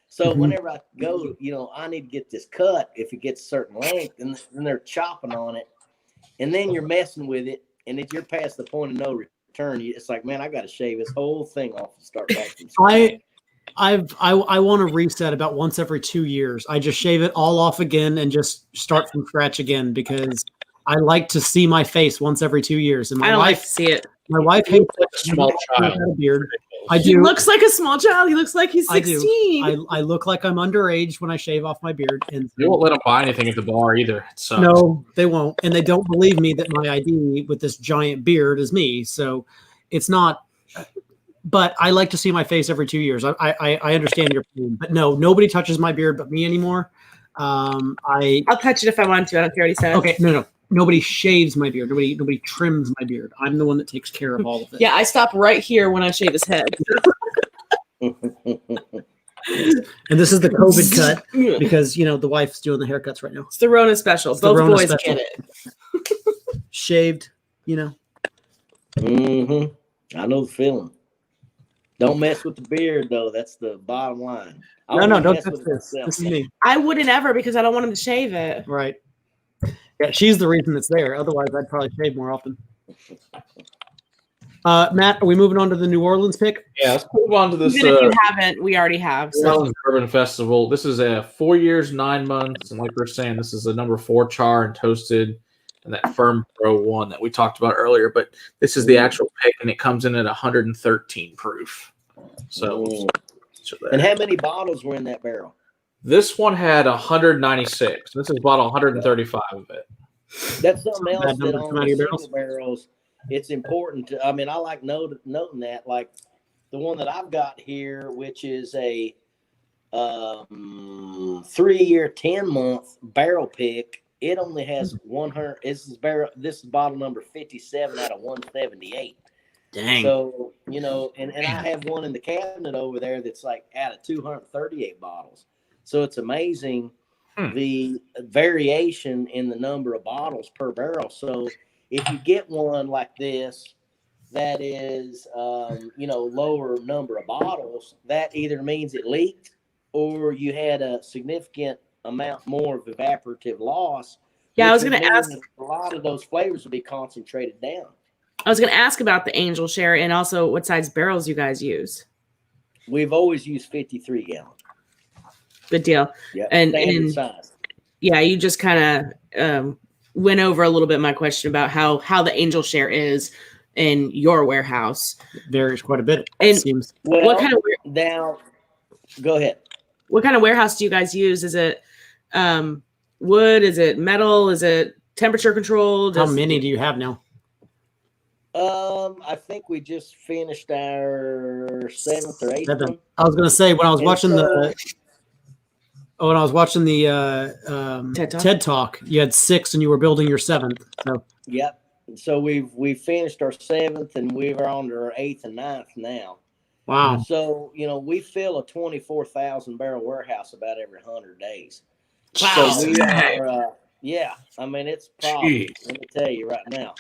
So whenever I go, you know, I need to get this cut if it gets a certain length, and then they're chopping on it, and then you're messing with it, and if you're past the point of no return, it's like, man, I got to shave this whole thing off and start back from scratch. I want to reset about once every 2 years. I just shave it all off again and just start from scratch again because I like to see my face once every 2 years. And I don't like to see it. My wife hates like a small child. a beard. I do. He looks like a small child. He looks like he's 16. I look like I'm underage when I shave off my beard. And You won't let them buy anything at the bar either. So no, they won't. And they don't believe me that my ID with this giant beard is me. So it's not. But I like to see my face every 2 years. I understand your pain, but no, nobody touches my beard but me anymore. I'll touch it if I want to. I don't care what he says. Okay, no. Nobody shaves my beard. Nobody trims my beard. I'm the one that takes care of all of it. Yeah, I stop right here when I shave his head. And this is the COVID cut because the wife's doing the haircuts right now. It's the Rona special. It's the Both Rona boys special. get it. Shaved, Mm-hmm. I know the feeling. Don't mess with the beard, though. That's the bottom line. No, don't touch this. This is me. I wouldn't ever because I don't want him to shave it. Right. Yeah, she's the reason it's there. Otherwise, I'd probably shave more often. Matt, are we moving on to the New Orleans pick? Yeah, let's move on to this. Even if you haven't, we already have. So. Orleans Bourbon Festival. This is a 4 years, 9 months, and like we're saying, this is a number 4 char and toasted, and that Firm Pro one that we talked about earlier. But this is the actual pick, and it comes in at 113 proof. So, and how many bottles were in that barrel? This one had 196. This is bottle 135 of it. That's something else that on the single barrels, it's important to. I mean, I like noting that, like the one that I've got here, which is a 3-year, 10-month barrel pick. It only has 100. This is bottle number 57 out of 178. Dang. So and I have one in the cabinet over there that's like out of 238 bottles. So it's amazing the variation in the number of bottles per barrel. So if you get one like this, that is, lower number of bottles, that either means it leaked or you had a significant amount more of evaporative loss. Yeah, I was going to ask. A lot of those flavors will be concentrated down. I was going to ask about the Angel Share and also what size barrels you guys use. We've always used 53 gallon. Good deal. Yeah, and size. Yeah, you just kind of went over a little bit my question about how the Angel Share is in your warehouse. It varies quite a bit. It And seems. Well, what kind of now, go ahead. what kind of warehouse do you guys use? Is it wood? Is it metal? Is it temperature controlled? How many do you have now? I think we just finished our 7th or 8th one. I was gonna say when I was And watching so- when I was watching the TED Talk, you had 6 and you were building your 7th. So Yep. So we finished our 7th and we were on to our 8th and 9th now. wow, So, we fill a 24,000 barrel warehouse about every 100 days. Wow. So we are, I mean, it's problem. Let me tell you right now.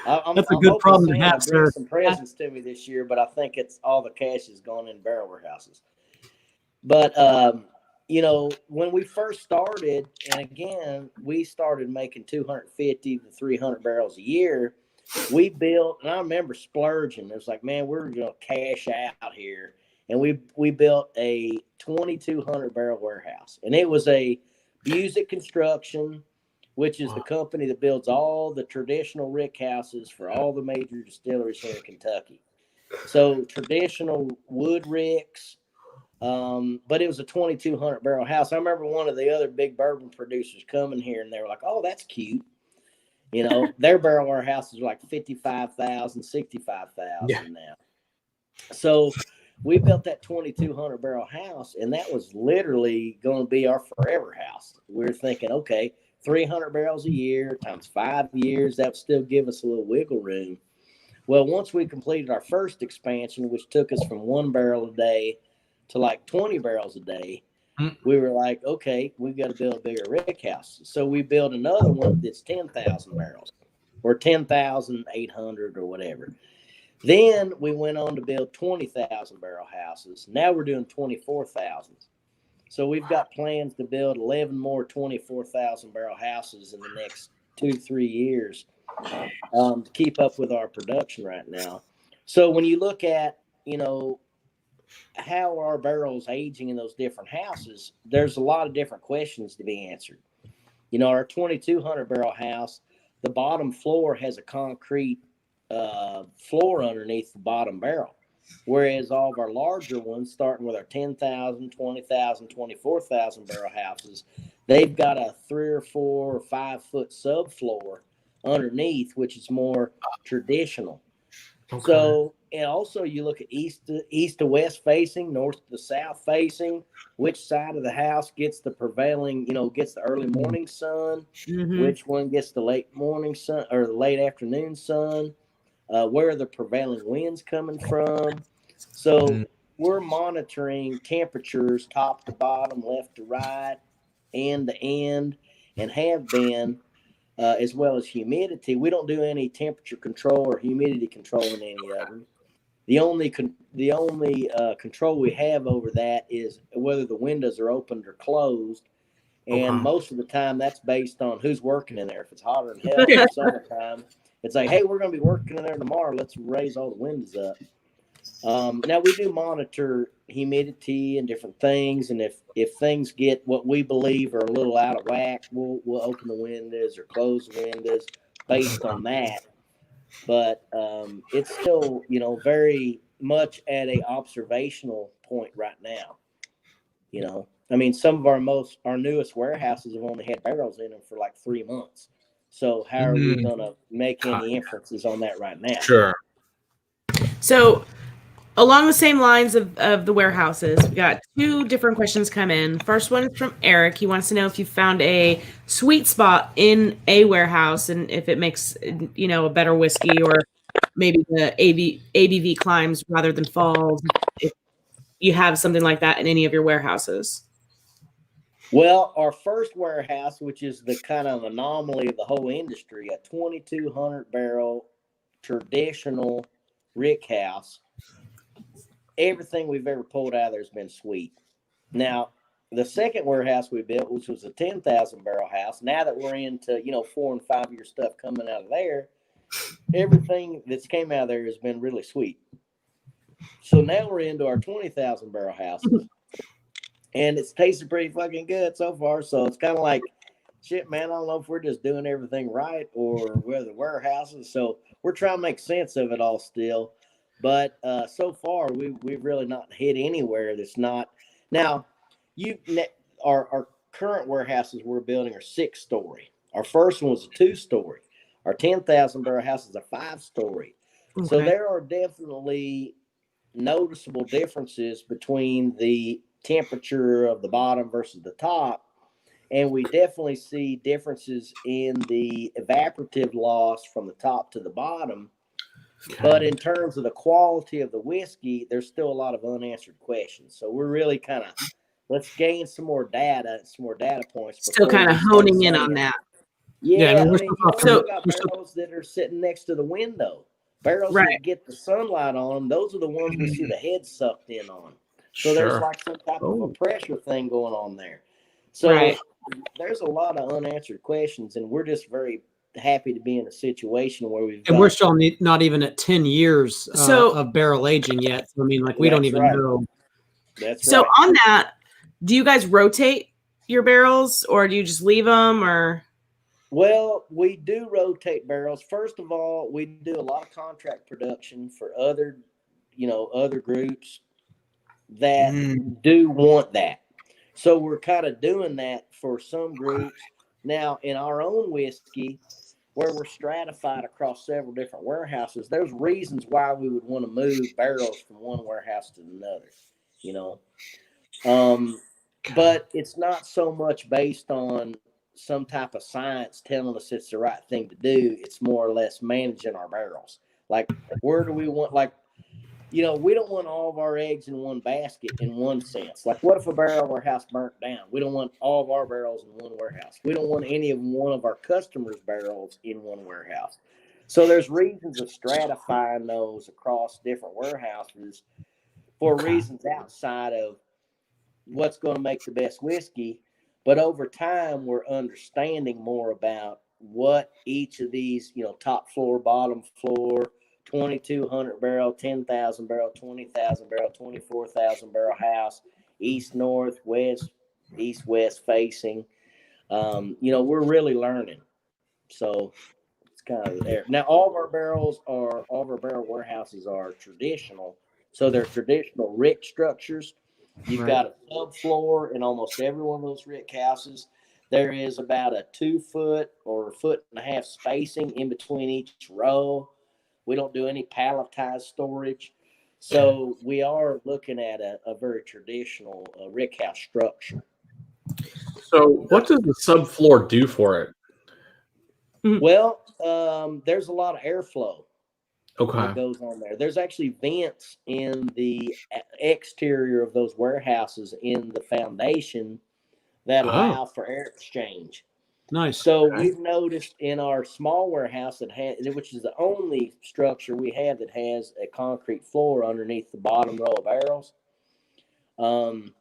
That's a good hoping problem to Santa have, brings sir. some presents to me this year, but I think it's all the cash is going in barrel warehouses. But, when we first started, and again, we started making 250 to 300 barrels a year. We built, and I remember splurging. It was like, man, we're going to cash out here. And we built a 2,200 barrel warehouse. And it was a Busick Construction, which is the company that builds all the traditional rick houses for all the major distilleries here in Kentucky. So traditional wood ricks, but it was a 2,200 barrel house. I remember one of the other big bourbon producers coming here and they were like, oh, that's cute. Their barrel warehouses are like 55,000, 65,000 now. So we built that 2,200 barrel house, and that was literally going to be our forever house. We were thinking, okay, 300 barrels a year times 5 years, that would still give us a little wiggle room. Well, once we completed our first expansion, which took us from 1 barrel a day to like 20 barrels a day, we were like, okay, we've got to build a bigger rick house. So we built another one that's 10,000 barrels or 10,800 or whatever. Then we went on to build 20,000 barrel houses. Now we're doing 24,000. So we've got plans to build 11 more 24,000 barrel houses in the next 2-3 years to keep up with our production right now. So when you look at, how are barrels aging in those different houses, there's a lot of different questions to be answered. Our 2,200 barrel house, the bottom floor has a concrete floor underneath the bottom barrel. Whereas all of our larger ones, starting with our 10,000, 20,000, 24,000 barrel houses, they've got a 3 or 4 or 5 foot subfloor underneath, which is more traditional. Okay. So, and also you look at east to west facing, north to south facing, which side of the house gets the prevailing, gets the early morning sun, which one gets the late morning sun or the late afternoon sun, where are the prevailing winds coming from. So we're monitoring temperatures top to bottom, left to right, end to end, and have been, as well as humidity. We don't do any temperature control or humidity control in any of them. The only control we have over that is whether the windows are opened or closed. And most of the time that's based on who's working in there. If it's hotter than hell in the summertime, it's like, hey, we're going to be working in there tomorrow. Let's raise all the windows up. Now we do monitor humidity and different things. And if things get what we believe are a little out of whack, we'll open the windows or close the windows based on that. But it's still, very much at a observational point right now. I mean, some of our newest warehouses have only had barrels in them for like 3 months. So how are we going to make any inferences on that right now? Sure. So along the same lines of the warehouses, we got 2 different questions come in. First one is from Eric. He wants to know if you found a sweet spot in a warehouse and if it makes, a better whiskey, or maybe the ABV climbs rather than falls, if you have something like that in any of your warehouses. Well, our first warehouse, which is the kind of anomaly of the whole industry, a 2,200 barrel traditional rick house, everything we've ever pulled out of there has been sweet. Now, the second warehouse we built, which was a 10,000 barrel house, now that we're into, 4 and 5 year stuff coming out of there, everything that's came out of there has been really sweet. So now we're into our 20,000 barrel houses, and it's tasted pretty fucking good so far. So it's kind of like shit, man, I don't know if we're just doing everything right or where the warehouses. So we're trying to make sense of it all still. But so far, we've really not hit anywhere that's not. Now, our current warehouses we're building are 6-story. Our first one was a 2-story. Our 10,000 barrel house is a 5-story. Okay. So there are definitely noticeable differences between the temperature of the bottom versus the top. And we definitely see differences in the evaporative loss from the top to the bottom. Okay. But in terms of the quality of the whiskey, there's still a lot of unanswered questions. So we're really kind of, let's gain some more data, some more data points. Still kind of honing in on that. Yeah, I mean, we've got barrels that are sitting next to the window. Barrels right. that get the sunlight on them, those are the ones we see the head sucked in on. So there's like some type of a pressure thing going on there. So there's a lot of unanswered questions, and we're just very happy to be in a situation where we're still not even at 10 years of barrel aging yet. So, I mean, like, we don't even know. That's so right. On that, do you guys rotate your barrels, or do you just leave them, or? Well, we do rotate barrels. First of all, we do a lot of contract production for other groups that do want that. So we're kind of doing that for some groups. Now, in our own whiskey, where we're stratified across several different warehouses, there's reasons why we would want to move barrels from one warehouse to another, But it's not so much based on some type of science telling us it's the right thing to do. It's more or less managing our barrels. Like, where do we want, we don't want all of our eggs in one basket in one sense. Like, what if a barrel of our house burnt down? We don't want all of our barrels in one warehouse. We don't want any of one of our customers' barrels in one warehouse. So there's reasons of stratifying those across different warehouses for reasons outside of what's going to make the best whiskey. But over time, we're understanding more about what each of these, top floor, bottom floor, 2,200 barrel, 10,000 barrel, 20,000 barrel, 24,000 barrel house, east, north, west, east, west facing. We're really learning. So it's kind of there. Now, all of our barrel warehouses are traditional. So they're traditional rick structures. You've got a subfloor in almost every one of those rick houses. There is about a 2-foot or 1.5-foot spacing in between each row. We don't do any palletized storage. So we are looking at a very traditional rick house structure. So what does the subfloor do for it? Well, there's a lot of airflow. That goes on there. There's actually vents in the exterior of those warehouses in the foundation that allow for air exchange. Nice. So we've noticed in our small warehouse which is the only structure we have that has a concrete floor underneath the bottom row of barrels. And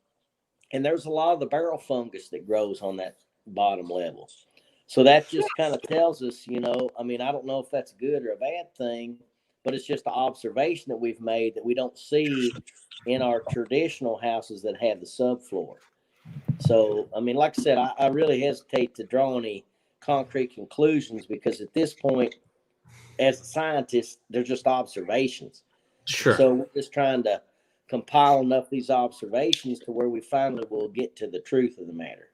there's a lot of the barrel fungus that grows on that bottom level. So that just kind of tells us, I don't know if that's good or a bad thing, but it's just an observation that we've made that we don't see in our traditional houses that have the subfloor. So, like I said, I really hesitate to draw any concrete conclusions because at this point, as a scientist, they're just observations. Sure. So we're just trying to compile enough of these observations to where we finally will get to the truth of the matter.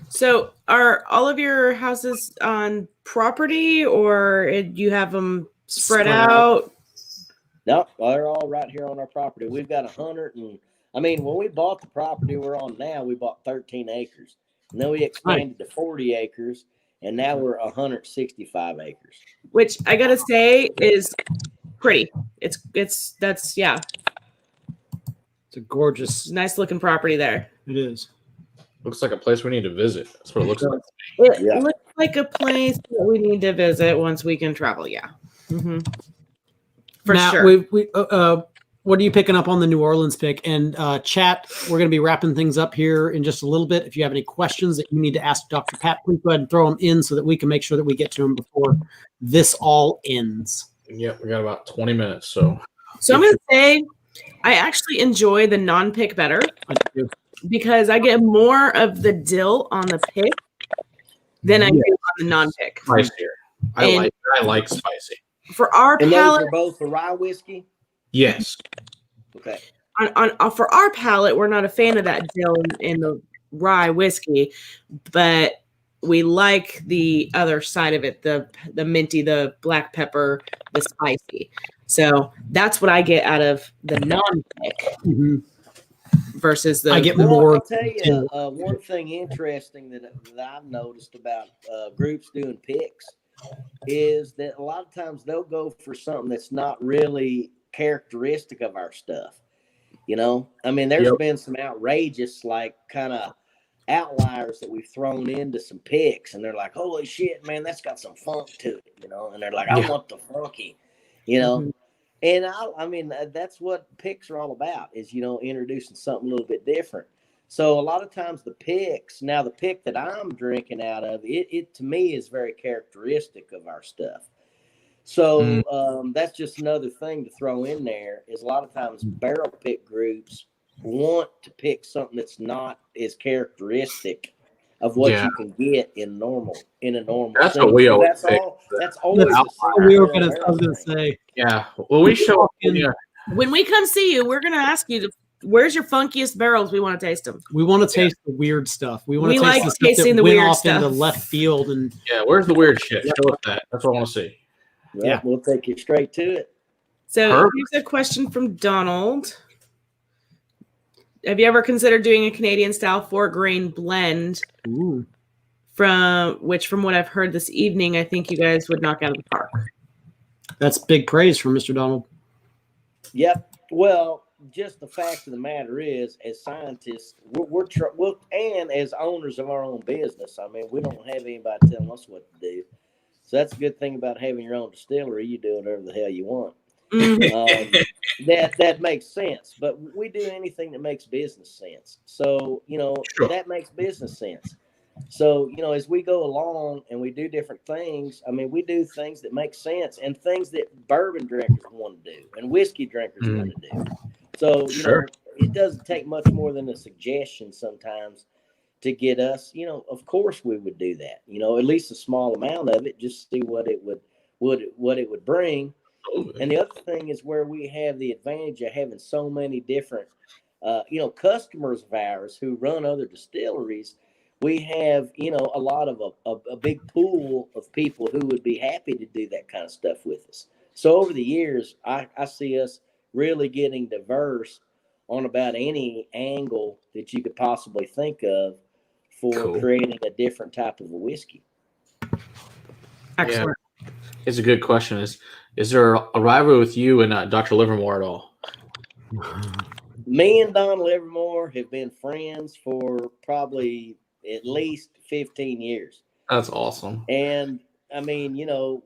So are all of your houses on property, or do you have them spread out? No, they're all right here on our property. We've got 100 and when we bought the property we're on now, we bought 13 acres. And then we expanded to 40 acres, and now we're 165 acres. Which I gotta say is pretty. It's a gorgeous, nice looking property there. It is. Looks like a place we need to visit. That's what it looks like. It looks like a place that we need to visit once we can travel. Yeah. Mm-hmm. For sure. What are you picking up on the New Orleans pick? And chat, we're going to be wrapping things up here in just a little bit. If you have any questions that you need to ask Dr. Pat, please go ahead and throw them in so that we can make sure that we get to them before this all ends. Yep, we got about 20 minutes. So I'm going to say I actually enjoy the non-pick better because I get more of the dill on the pick than I do on the non-pick. Spicier. I like spicy. For our And those palate, are both the rye whiskey? Yes. Okay. for our palate, we're not a fan of that dill in the rye whiskey, but we like the other side of it, the minty, the black pepper, the spicy. So that's what I get out of the non-pick versus the. I get Well, more. I'll tell you one thing interesting that I've noticed about groups doing picks is that a lot of times they'll go for something that's not really characteristic of our stuff. You know, I mean, there's been some outrageous, like, kind of outliers that we've thrown into some picks, and they're like, holy shit, man, that's got some funk to it, you know, and they're like, I want the funky, you know. And I mean, that's what picks are all about, is, you know, introducing something a little bit different. So a lot of times the picks, now the pick that I'm drinking out of, it to me is very characteristic of our stuff. So that's just another thing to throw in there, is a lot of times barrel pick groups want to pick something that's not as characteristic of what you can get in a normal. That's what we always say. That's always the same. We were gonna. I was gonna say. Yeah. Well, we show up When we come see you, we're gonna ask you where's your funkiest barrels? We want to taste them. We want to taste the weird stuff. We want to taste like the stuff tasting that the went weird off stuff. into left field. And where's the weird shit? Show us that. That's what I want to see. Well, we'll take you straight to it. So Perfect. here's a question from Donald. Have you ever considered doing a Canadian style 4-grain blend? From what I've heard this evening, I think you guys would knock out of the park. That's big praise from Mr. Donald. Yep. Well, just the fact of the matter is, as scientists, and as owners of our own business, I mean, we don't have anybody telling us what to do. So that's a good thing about having your own distillery. You do whatever the hell you want. That makes sense. But we do anything that makes business sense. So, you know, that makes business sense. So, you know, as we go along and we do different things, I mean, we do things that make sense and things that bourbon drinkers want to do and whiskey drinkers want to do. So, you know, it doesn't take much more than a suggestion sometimes to get us, you know, of course we would do that, you know, at least a small amount of it, just see what it would bring. And the other thing is where we have the advantage of having so many different, you know, customers of ours who run other distilleries. We have, you know, a lot of a big pool of people who would be happy to do that kind of stuff with us. So over the years, I see us really getting diverse on about any angle that you could possibly think of for creating a different type of a whiskey. Excellent. Yeah. It's a good question. Is there a rivalry with you and Dr. Livermore at all? Me and Don Livermore have been friends for probably at least 15 years. That's awesome. And I mean, you know,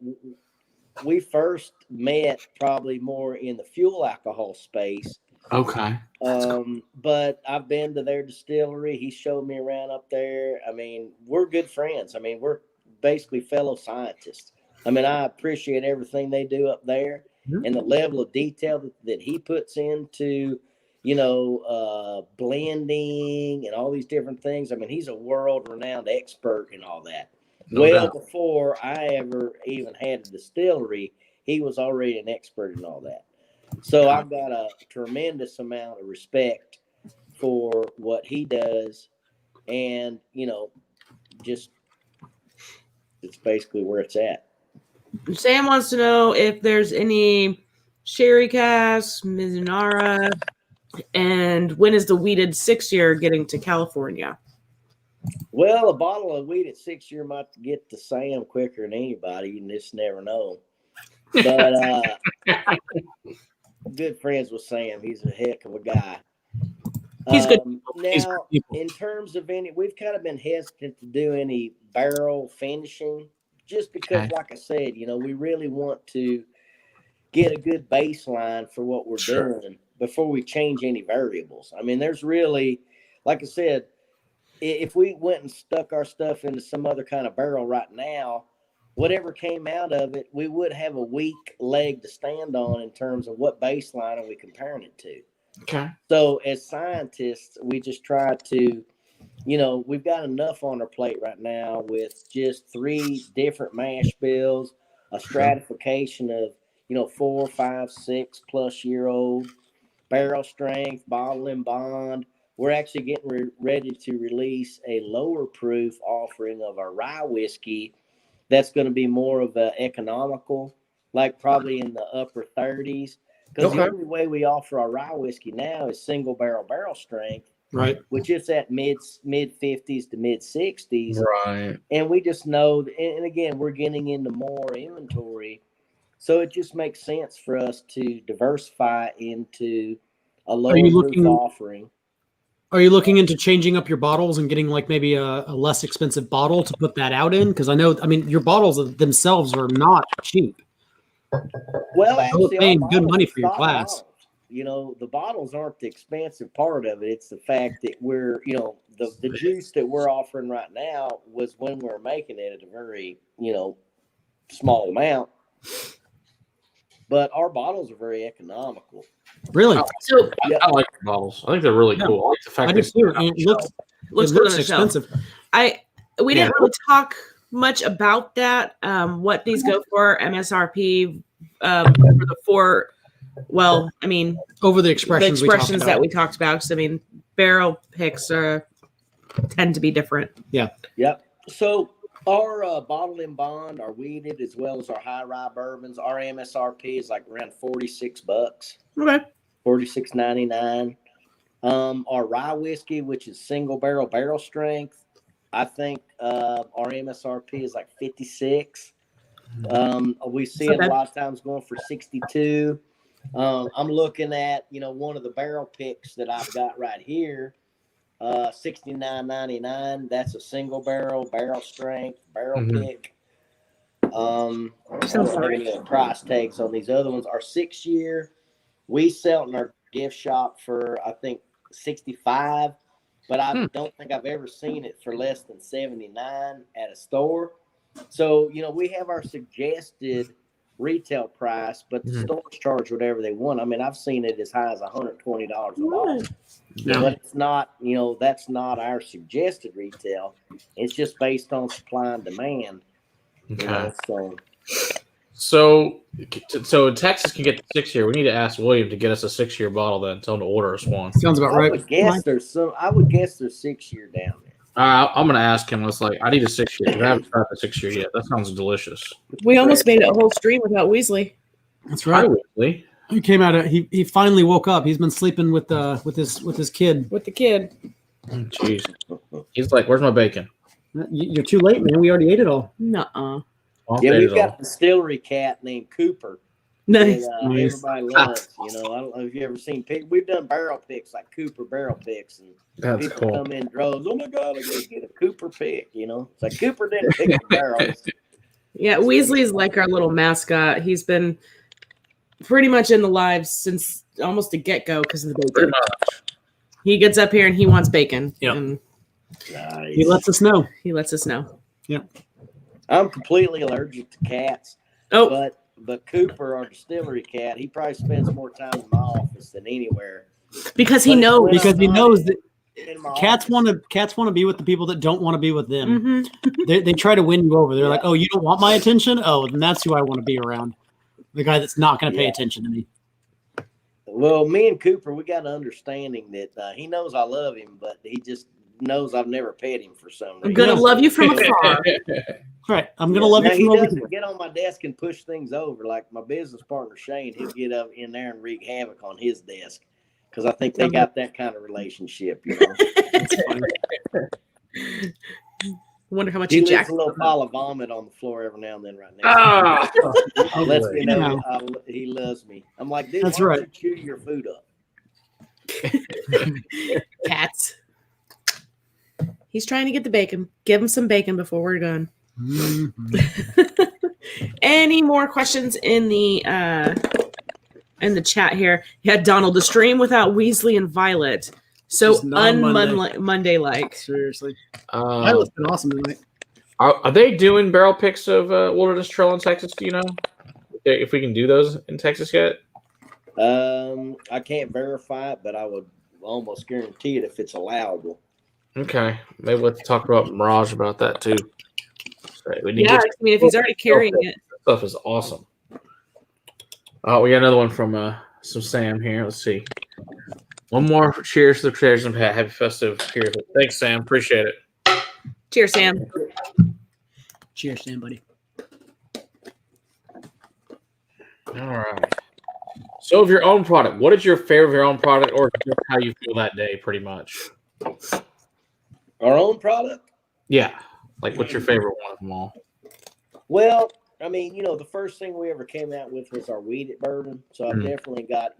we first met probably more in the fuel alcohol space. Okay. But I've been to their distillery. He showed me around up there. I mean, we're good friends. I mean, we're basically fellow scientists. I mean, I appreciate everything they do up there and the level of detail that he puts into, you know, blending and all these different things. I mean, he's a world-renowned expert in all that. No doubt. Before I ever even had a distillery, he was already an expert in all that. So I've got a tremendous amount of respect for what he does. And, you know, just it's basically where it's at. Sam wants to know if there's any sherry casks, Mizunara, and when is the weeded 6-year getting to California? Well, a bottle of weeded 6-year might get to Sam quicker than anybody. You just never know. But good friends with Sam. He's a heck of a guy. He's good. Now, in terms of we've kind of been hesitant to do any barrel finishing just because, like I said, you know, we really want to get a good baseline for what we're doing before we change any variables. I mean, there's really, like I said, if we went and stuck our stuff into some other kind of barrel right now, whatever came out of it, we would have a weak leg to stand on in terms of what baseline are we comparing it to. Okay. So as scientists, we just try to we've got enough on our plate right now with just 3 different mash bills, a stratification of, 4, 5, 6+ year old, barrel strength, bottle and bond. We're actually getting ready to release a lower proof offering of our rye whiskey that's going to be more of a economical, like probably in the upper 30s. Because the only way we offer our rye whiskey now is single barrel strength, Right. which is at mid 50s to mid 60s. Right. And we just know, and again, we're getting into more inventory. So it just makes sense for us to diversify into a lower proof offering. Are you looking into changing up your bottles and getting like maybe a less expensive bottle to put that out in? Because I mean, your bottles themselves are not cheap. Well, actually, you're paying good money for your glass. The bottles aren't the expensive part of it. It's the fact that we're, the juice that we're offering right now was when we're making it at a very, small amount. But our bottles are very economical. Really? So I like the bottles. I think they're really cool. I like the fact I do too. And it looks expensive. We didn't really talk much about that. What these go for, MSRP, for the 4. Well, I mean, over the expressions that we talked about. Because I mean, barrel picks tend to be different. Yeah. Yep. So our bottle and bond, our weeded, as well as our high rye bourbons, our MSRP is like around $46. Okay. $46.99. Our rye whiskey, which is single barrel strength, I think our MSRP is like 56. We see it a lot of times going for 62. I'm looking at, one of the barrel picks that I've got right here, $69.99. That's a single barrel strength barrel pick. I don't have any other price tags on these other ones. Our 6-year, we sell in our gift shop for, I think, 65, but I don't think I've ever seen it for less than 79 at a store. So, we have our suggested retail price, but the stores charge whatever they want. I mean, I've seen it as high as $120 a bottle. Yeah. But it's not, that's not our suggested retail. It's just based on supply and demand. Okay. So Texas can get the 6-year. We need to ask William to get us a 6-year bottle then. Tell him to order us one. Sounds about right. I would guess there's 6-year down there. I'm going to ask him. It's like, I need a 6-year. I haven't tried the 6-year yet. That sounds delicious. We almost made it a whole stream without Weasley. That's right. Hi, Weasley. He came out. He finally woke up. He's been sleeping with his kid. With the kid. Jeez. He's like, "Where's my bacon?" You're too late, man. We already ate it all. Nuh-uh. Yeah, we've got a distillery cat named Cooper. Nice. That, everybody loves. I don't know if you ever seen picks. We've done barrel picks like Cooper barrel picks, and that's people cool. come in droves. Oh my God, I gotta get a Cooper pick. It's like Cooper didn't pick the barrels. Yeah, Weasley's like our little mascot. He's been pretty much in the live since almost the get-go because of the bacon. He gets up here and he wants bacon. Yeah. Nice. He lets us know. Yeah. I'm completely allergic to cats. Oh. But Cooper, our distillery cat, he probably spends more time in my office than anywhere. Because he knows. Because he knows that cats want to be with the people that don't want to be with them. Mm-hmm. They try to win you over. They're like, oh, you don't want my attention? Oh, then that's who I want to be around. The guy that's not going to pay attention to me. Well, me and Cooper, we got an understanding that he knows I love him, but he just knows I've never pet him for some reason. I'm going to love you from afar. Right. I'm going to love you from over here. He doesn't get on my desk and push things over. Like my business partner, Shane, he'll get up in there and wreak havoc on his desk because I think they got that kind of relationship, That's funny. I wonder how much he he leaves jacked a little pile of vomit on the floor every now and then right now. Lets me know he loves me. I'm like, dude, that's why right. don't you chew your food up? Cats. He's trying to get the bacon. Give him some bacon before we're done. Mm-hmm. Any more questions in the chat here? You had Donald, the stream without Weasley and Violet. So Monday-like. Seriously. Violet's been awesome tonight. Are they doing barrel picks of Wilderness Trail in Texas? Do you know if we can do those in Texas yet? I can't verify it, but I would almost guarantee it if it's allowable. Okay, maybe let's talk about Mirage about that too. We need to Yeah, I get mean, if he's already carrying it. stuff is awesome. Oh, we got another one from some Sam here. Let's see. One more. Cheers to the creators and Pat. Happy festive. Cheers. Thanks, Sam. Appreciate it. Cheers, Sam. Cheers, Sam, buddy. All right. So, of your own product, what is your favorite of your own product, or just how you feel that day, pretty much? Our own product? Yeah. Like, what's your favorite one of them all? Well, I mean, the first thing we ever came out with was our weeded bourbon. So I've definitely got,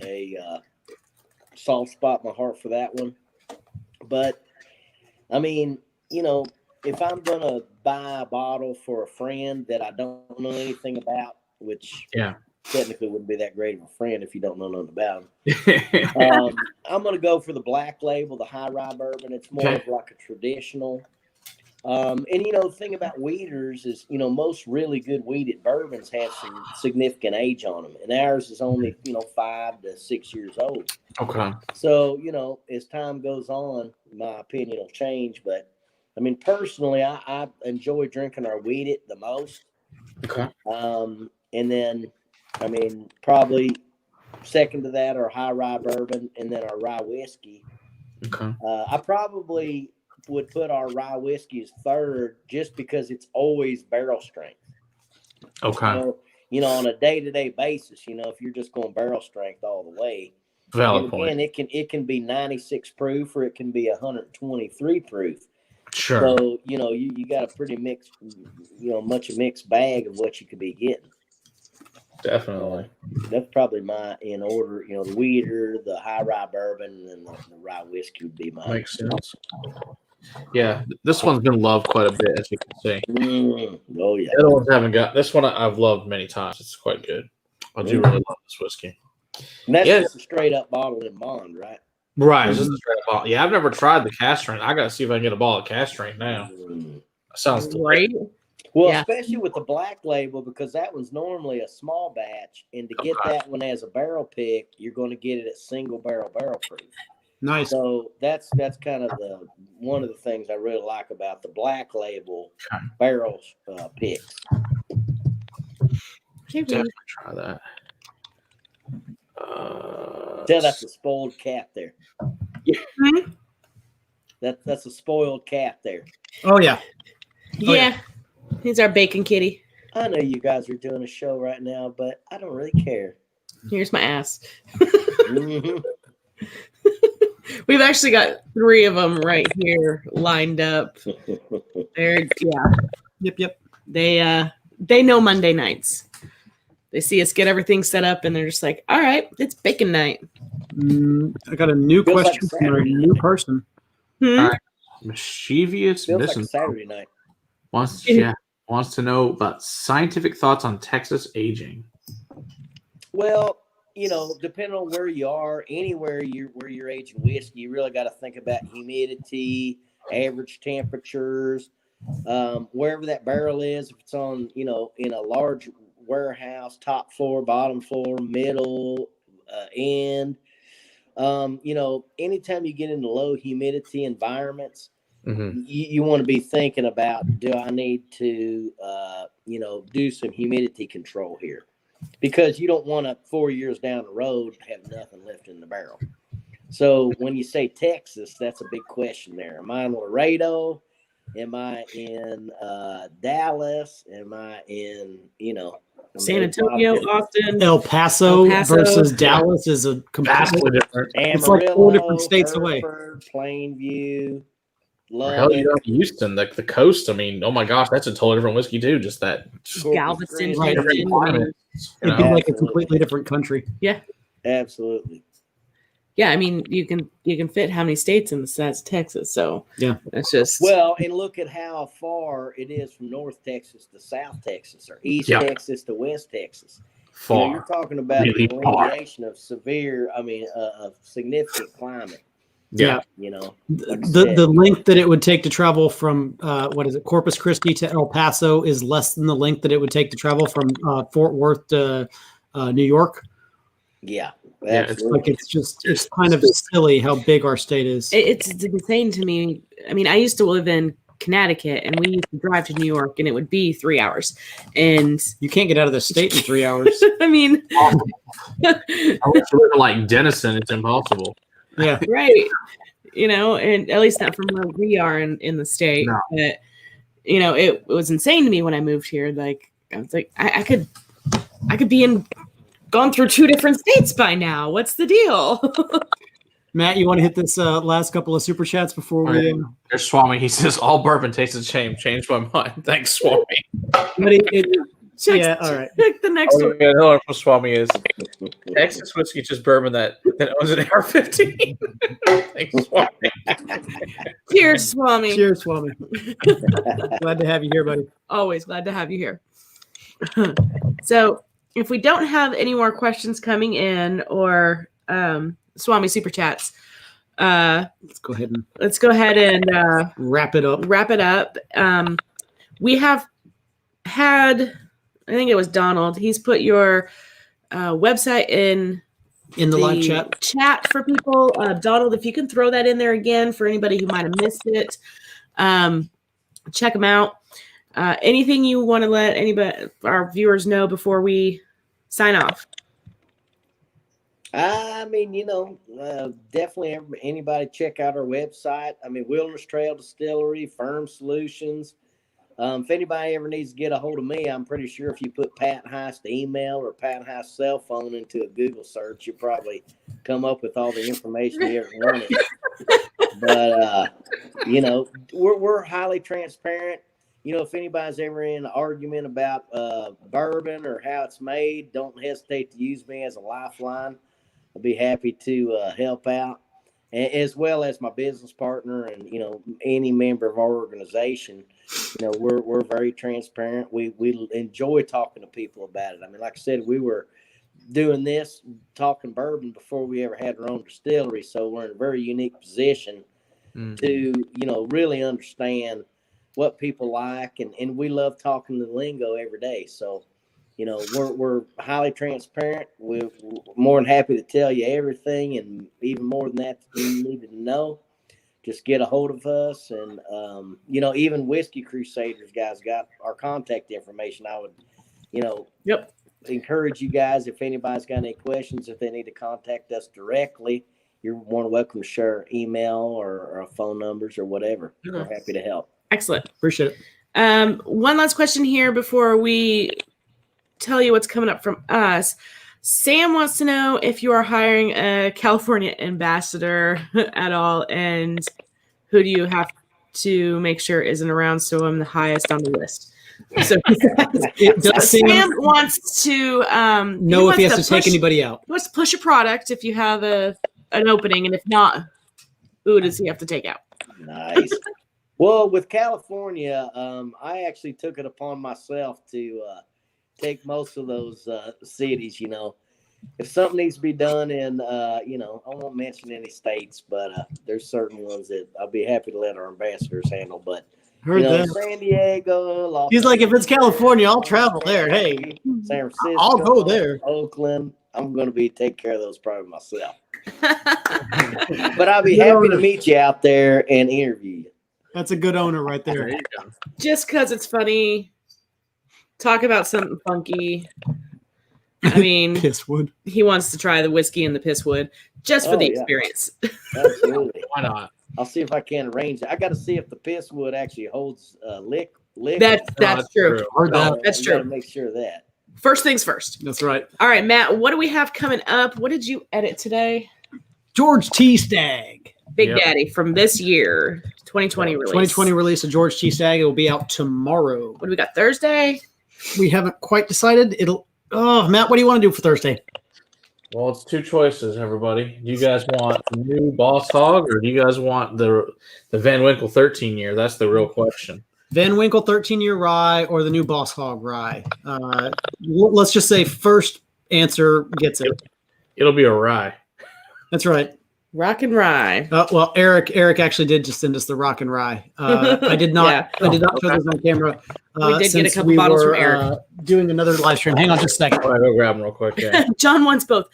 a soft spot in my heart for that one. But, I mean, if I'm going to buy a bottle for a friend that I don't know anything about, which technically wouldn't be that great of a friend if you don't know nothing about them, I'm going to go for the black label, the high rye bourbon. It's more of like a traditional. And the thing about weeders is, most really good weeded bourbons have some significant age on them, and ours is only 5 to 6 years old. Okay. So as time goes on, my opinion will change. But I mean, personally, I enjoy drinking our weeded the most. Okay. And then, I mean, probably second to that are high rye bourbon, and then our rye whiskey. Okay. I probably would put our rye whiskey as third, just because it's always barrel strength. Okay. On a day-to-day basis, if you're just going barrel strength all the way, Valid point. and it can be 96 proof, or it can be 123 proof. Sure. So you got a pretty mixed, much a mixed bag of what you could be getting. Definitely. That's probably my in order. The weeder, the high rye bourbon, and then the rye whiskey would be mine. Makes sense. Yeah, this one's been loved quite a bit, as you can see. Oh yeah. The other ones haven't got. This one I've loved many times. It's quite good. I do really love this whiskey. And that's just a straight up bottle in bond, right? Right. This is a straight up bottle. Yeah, I've never tried the cask strain. I got to see if I can get a bottle of cask strain now. That sounds Great. Well, especially with the black label, because that one's normally a small batch, and to get that one as a barrel pick, you're going to get it at single barrel proof. Nice. So that's kind of one of the things I really like about the black label barrels picks. Definitely try that. Tell that's a spoiled cat there. That's a spoiled cat there. Oh yeah. Yeah. He's our bacon kitty. I know you guys are doing a show right now, but I don't really care. Here's my ass. We've actually got 3 of them right here lined up. They're Yep. They know Monday nights. They see us get everything set up, and they're just like, "All right, it's bacon night." I got a new Feels like question from a Saturday new person. All right. Mischievous Feels like a Missing Saturday night. wants to know about scientific thoughts on Texas aging. Well, depending on where you are, anywhere where you're aging whiskey, you really got to think about humidity, average temperatures, wherever that barrel is. If it's on, in a large warehouse, top floor, bottom floor, middle, end. Anytime you get into low humidity environments, you want to be thinking about, do I need to, do some humidity control here? Because you don't want to 4 years down the road have nothing left in the barrel. So when you say Texas, that's a big question there. Am I in Laredo? Am I in Dallas? Am I in, San Antonio, Austin, El Paso versus Dallas is a completely different. It's like 4 different states away. Plainview. Hell, Houston, the coast. I mean, oh my gosh, that's a totally different whiskey too. Just that Galveston, Right. Houston. It'd be like a completely different country. Yeah, absolutely. Yeah, I mean, you can fit how many states in the size of Texas. So yeah, that's just and look at how far it is from North Texas to South Texas, or East Texas to West Texas. Far. You're talking about Really the delineation of of significant climate. Yeah. The length that it would take to travel from Corpus Christi to El Paso is less than the length that it would take to travel from Fort Worth to New York. Yeah. Absolutely. It's kind of silly how big our state is. It's insane to me. I mean, I used to live in Connecticut, and we used to drive to New York, and it would be 3 hours. And You can't get out of the state in 3 hours. I mean, I wish we were like Denison. It's impossible. Yeah. right. And at least not from where we are in the state. No. But, it was insane to me when I moved here. Like, I was like, I could be gone through 2 different states by now. What's the deal? Matt, you want to hit this last couple of super chats before we? There's Swami. He says all bourbon tastes the same. Changed my mind. Thanks, Swami. Check, all right. check the next one. Yeah, no, what Swami is. Texas whiskey, just bourbon that owns an AR-15. Thanks, Swami. Cheers, Swami. Cheers, Swami. Glad to have you here, buddy. Always glad to have you here. So, if we don't have any more questions coming in or Swami super chats, Let's go ahead and wrap it up. We have had, I think it was Donald. He's put your website in the live chat for people. Donald, if you can throw that in there again for anybody who might have missed it, check them out. Anything you want to let our viewers know before we sign off? I mean, definitely anybody check out our website. I mean, Wilderness Trail Distillery, Firm Solutions. If anybody ever needs to get a hold of me, I'm pretty sure if you put Pat Heist email or Pat Heist cell phone into a Google search, you'll probably come up with all the information you ever wanted. But, we're highly transparent. If anybody's ever in an argument about bourbon or how it's made, don't hesitate to use me as a lifeline. I'll be happy to help out, as well as my business partner and, any member of our organization. We're very transparent. We enjoy talking to people about it. I mean, like I said, we were doing this, talking bourbon before we ever had our own distillery. So we're in a very unique position to, really understand what people like. And we love talking the lingo every day. So, we're highly transparent. We're more than happy to tell you everything, and even more than that you needed to know. Just get a hold of us, and even Whiskey Crusaders guys got our contact information. I would, encourage you guys, if anybody's got any questions, if they need to contact us directly, you're more than welcome to share email or phone numbers or whatever. We're happy to help. Excellent. Appreciate it. One last question here before we tell you what's coming up from us. Sam wants to know if you are hiring a California ambassador at all, and who do you have to make sure isn't around so I'm the highest on the list. So Sam wants to know if he has to take anybody out. He wants to push a product if you have an opening, and if not, who does he have to take out? Nice. Well, with California, I actually took it upon myself to take most of those cities. If something needs to be done in, I won't mention any states, but there's certain ones that I'll be happy to let our ambassadors handle. But San Diego, he's like, if it's California, I'll travel there. Hey, San Francisco, I'll go there. Oakland, I'm going to take care of those probably myself. But I'll be happy to meet you out there and interview you. That's a good owner right there. Just because it's funny, talk about something funky. I mean, Pisswood. He wants to try the whiskey and the Pisswood just for the experience. Absolutely. Why not? I'll see if I can arrange it. I got to see if the Pisswood actually holds lick. That's true. That's true. Gotta make sure of that. First things first. That's right. All right, Matt, what do we have coming up? What did you edit today? George T. Stagg. Big Daddy from this year, 2020 release. 2020 release of George T. Stagg. It will be out tomorrow. What do we got, Thursday? We haven't quite decided. Matt, what do you want to do for Thursday? Well, it's 2 choices, everybody. Do you guys want the new Boss Hog, or do you guys want the Van Winkle 13 year? That's the real question. Van Winkle 13-year rye or the new Boss Hog rye? Let's just say first answer gets it. It'll be a rye. That's right. Rock and Rye. Well, Eric actually did just send us the Rock and Rye. I did not. I did not show those on camera. We did get a couple bottles from Eric. Doing another live stream. Hang on just a second. I'll go grab them real quick. Yeah. John wants both.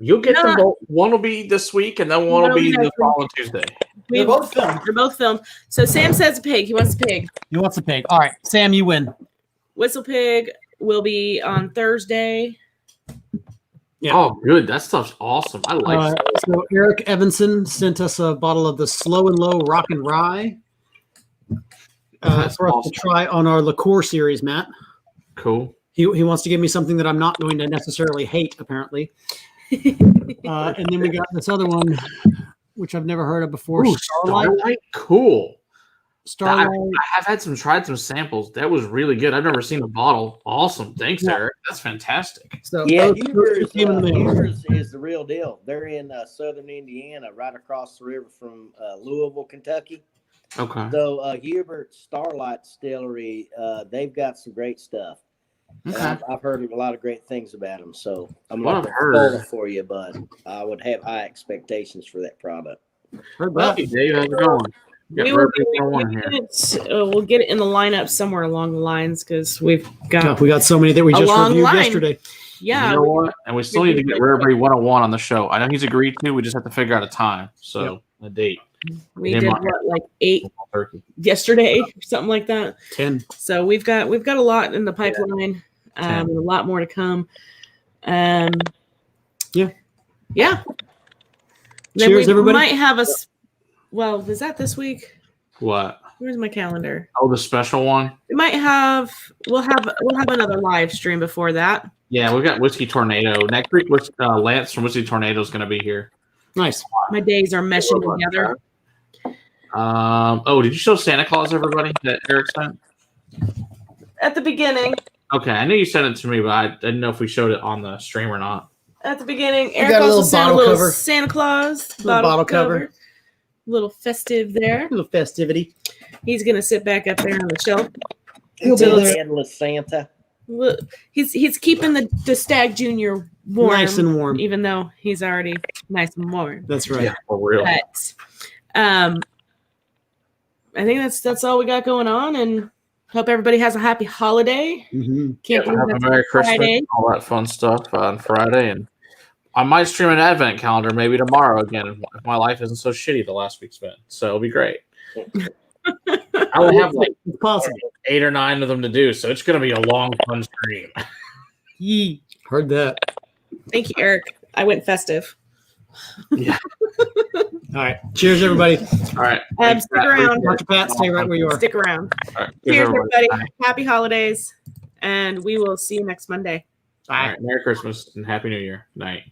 You'll get them Not- both. One will be this week, and then one will be the next week. following Tuesday. They're both filmed. They're both filmed. So Sam says a pig. He wants a pig. He wants a pig. All right, Sam, you win. Whistle pig will be on Thursday. Yeah. Oh, good. That stuff's awesome. I like it. So Eric Evanson sent us a bottle of the Slow and Low Rock and Rye That's for us awesome. to try on our liqueur series, Matt. Cool. He wants to give me something that I'm not going to necessarily hate, apparently. And then we got this other one, which I've never heard of before. Ooh, Starlight. Cool. Starlight. I have had tried some samples. That was really good. I've never seen the bottle. Awesome. Thanks, Yeah. Eric. That's fantastic. So Yeah, those Huber's, came in the mail. Huber's is the real deal. They're in southern Indiana, right across the river from Louisville, Kentucky. Okay. So Hubert Starlight Distillery, they've got some great stuff. And Okay. I've heard a lot of great things about them. So I'm What not I've going heard- to spoil it for you, but I would have high expectations for that product. Heard Well, that. Dave, how's it going? Got We will Rare Beef 101 here. we'll get it in the lineup somewhere along the lines because we've got We got so many that we A just long reviewed line. yesterday. yeah. You know what? And we still need to get Rare Breed 101 on the show. I know he's agreed to. We just have to figure out a time. So a date. We Name did on- what, like 8 Turkey. yesterday, something like that. 10. So we've got a lot in the pipeline, and a lot more to come. Yeah. Yeah. Then Cheers, we everybody. might have us. Well, is that this week? What? Where's my calendar? Oh, the special one? We might have. We'll have another live stream before that. Yeah, we've got Whiskey Tornado. Next week, Lance from Whiskey Tornado is going to be here. Nice. My days are meshing together. Did you show Santa Claus, everybody, that Eric sent? At the beginning, Okay, I knew you sent it to me, but I didn't know if we showed it on the stream or not. Eric got a also little sent a bottle little cover. Santa Claus Little bottle cover. Little festive there. A little festivity. He's gonna sit back up there on the shelf. He'll be Until there. Endless Santa. Look, he's keeping the Stag Junior warm, Nice and warm. even though he's already nice and warm. That's right. Yeah, for real. But I think that's all we got going on, and hope everybody has a happy holiday. Mm-hmm. Can't Have a believe Merry that's Christmas, Friday. all that fun stuff on Friday, and I might stream an advent calendar maybe tomorrow again if my life isn't so shitty the last week's been. So it'll be great. I only have like It's possible. 8 or 9 of them to do, so it's going to be a long, fun stream. Yee. Heard that. Thank you, Eric. I went festive. Yeah. All right. Cheers, everybody. All right. Stick around. Dr. Pat, stay right where you are. Stick around. All right. Cheers, everybody. everybody. Happy holidays, and we will see you next Monday. All right. Merry Christmas and Happy New Year. Night.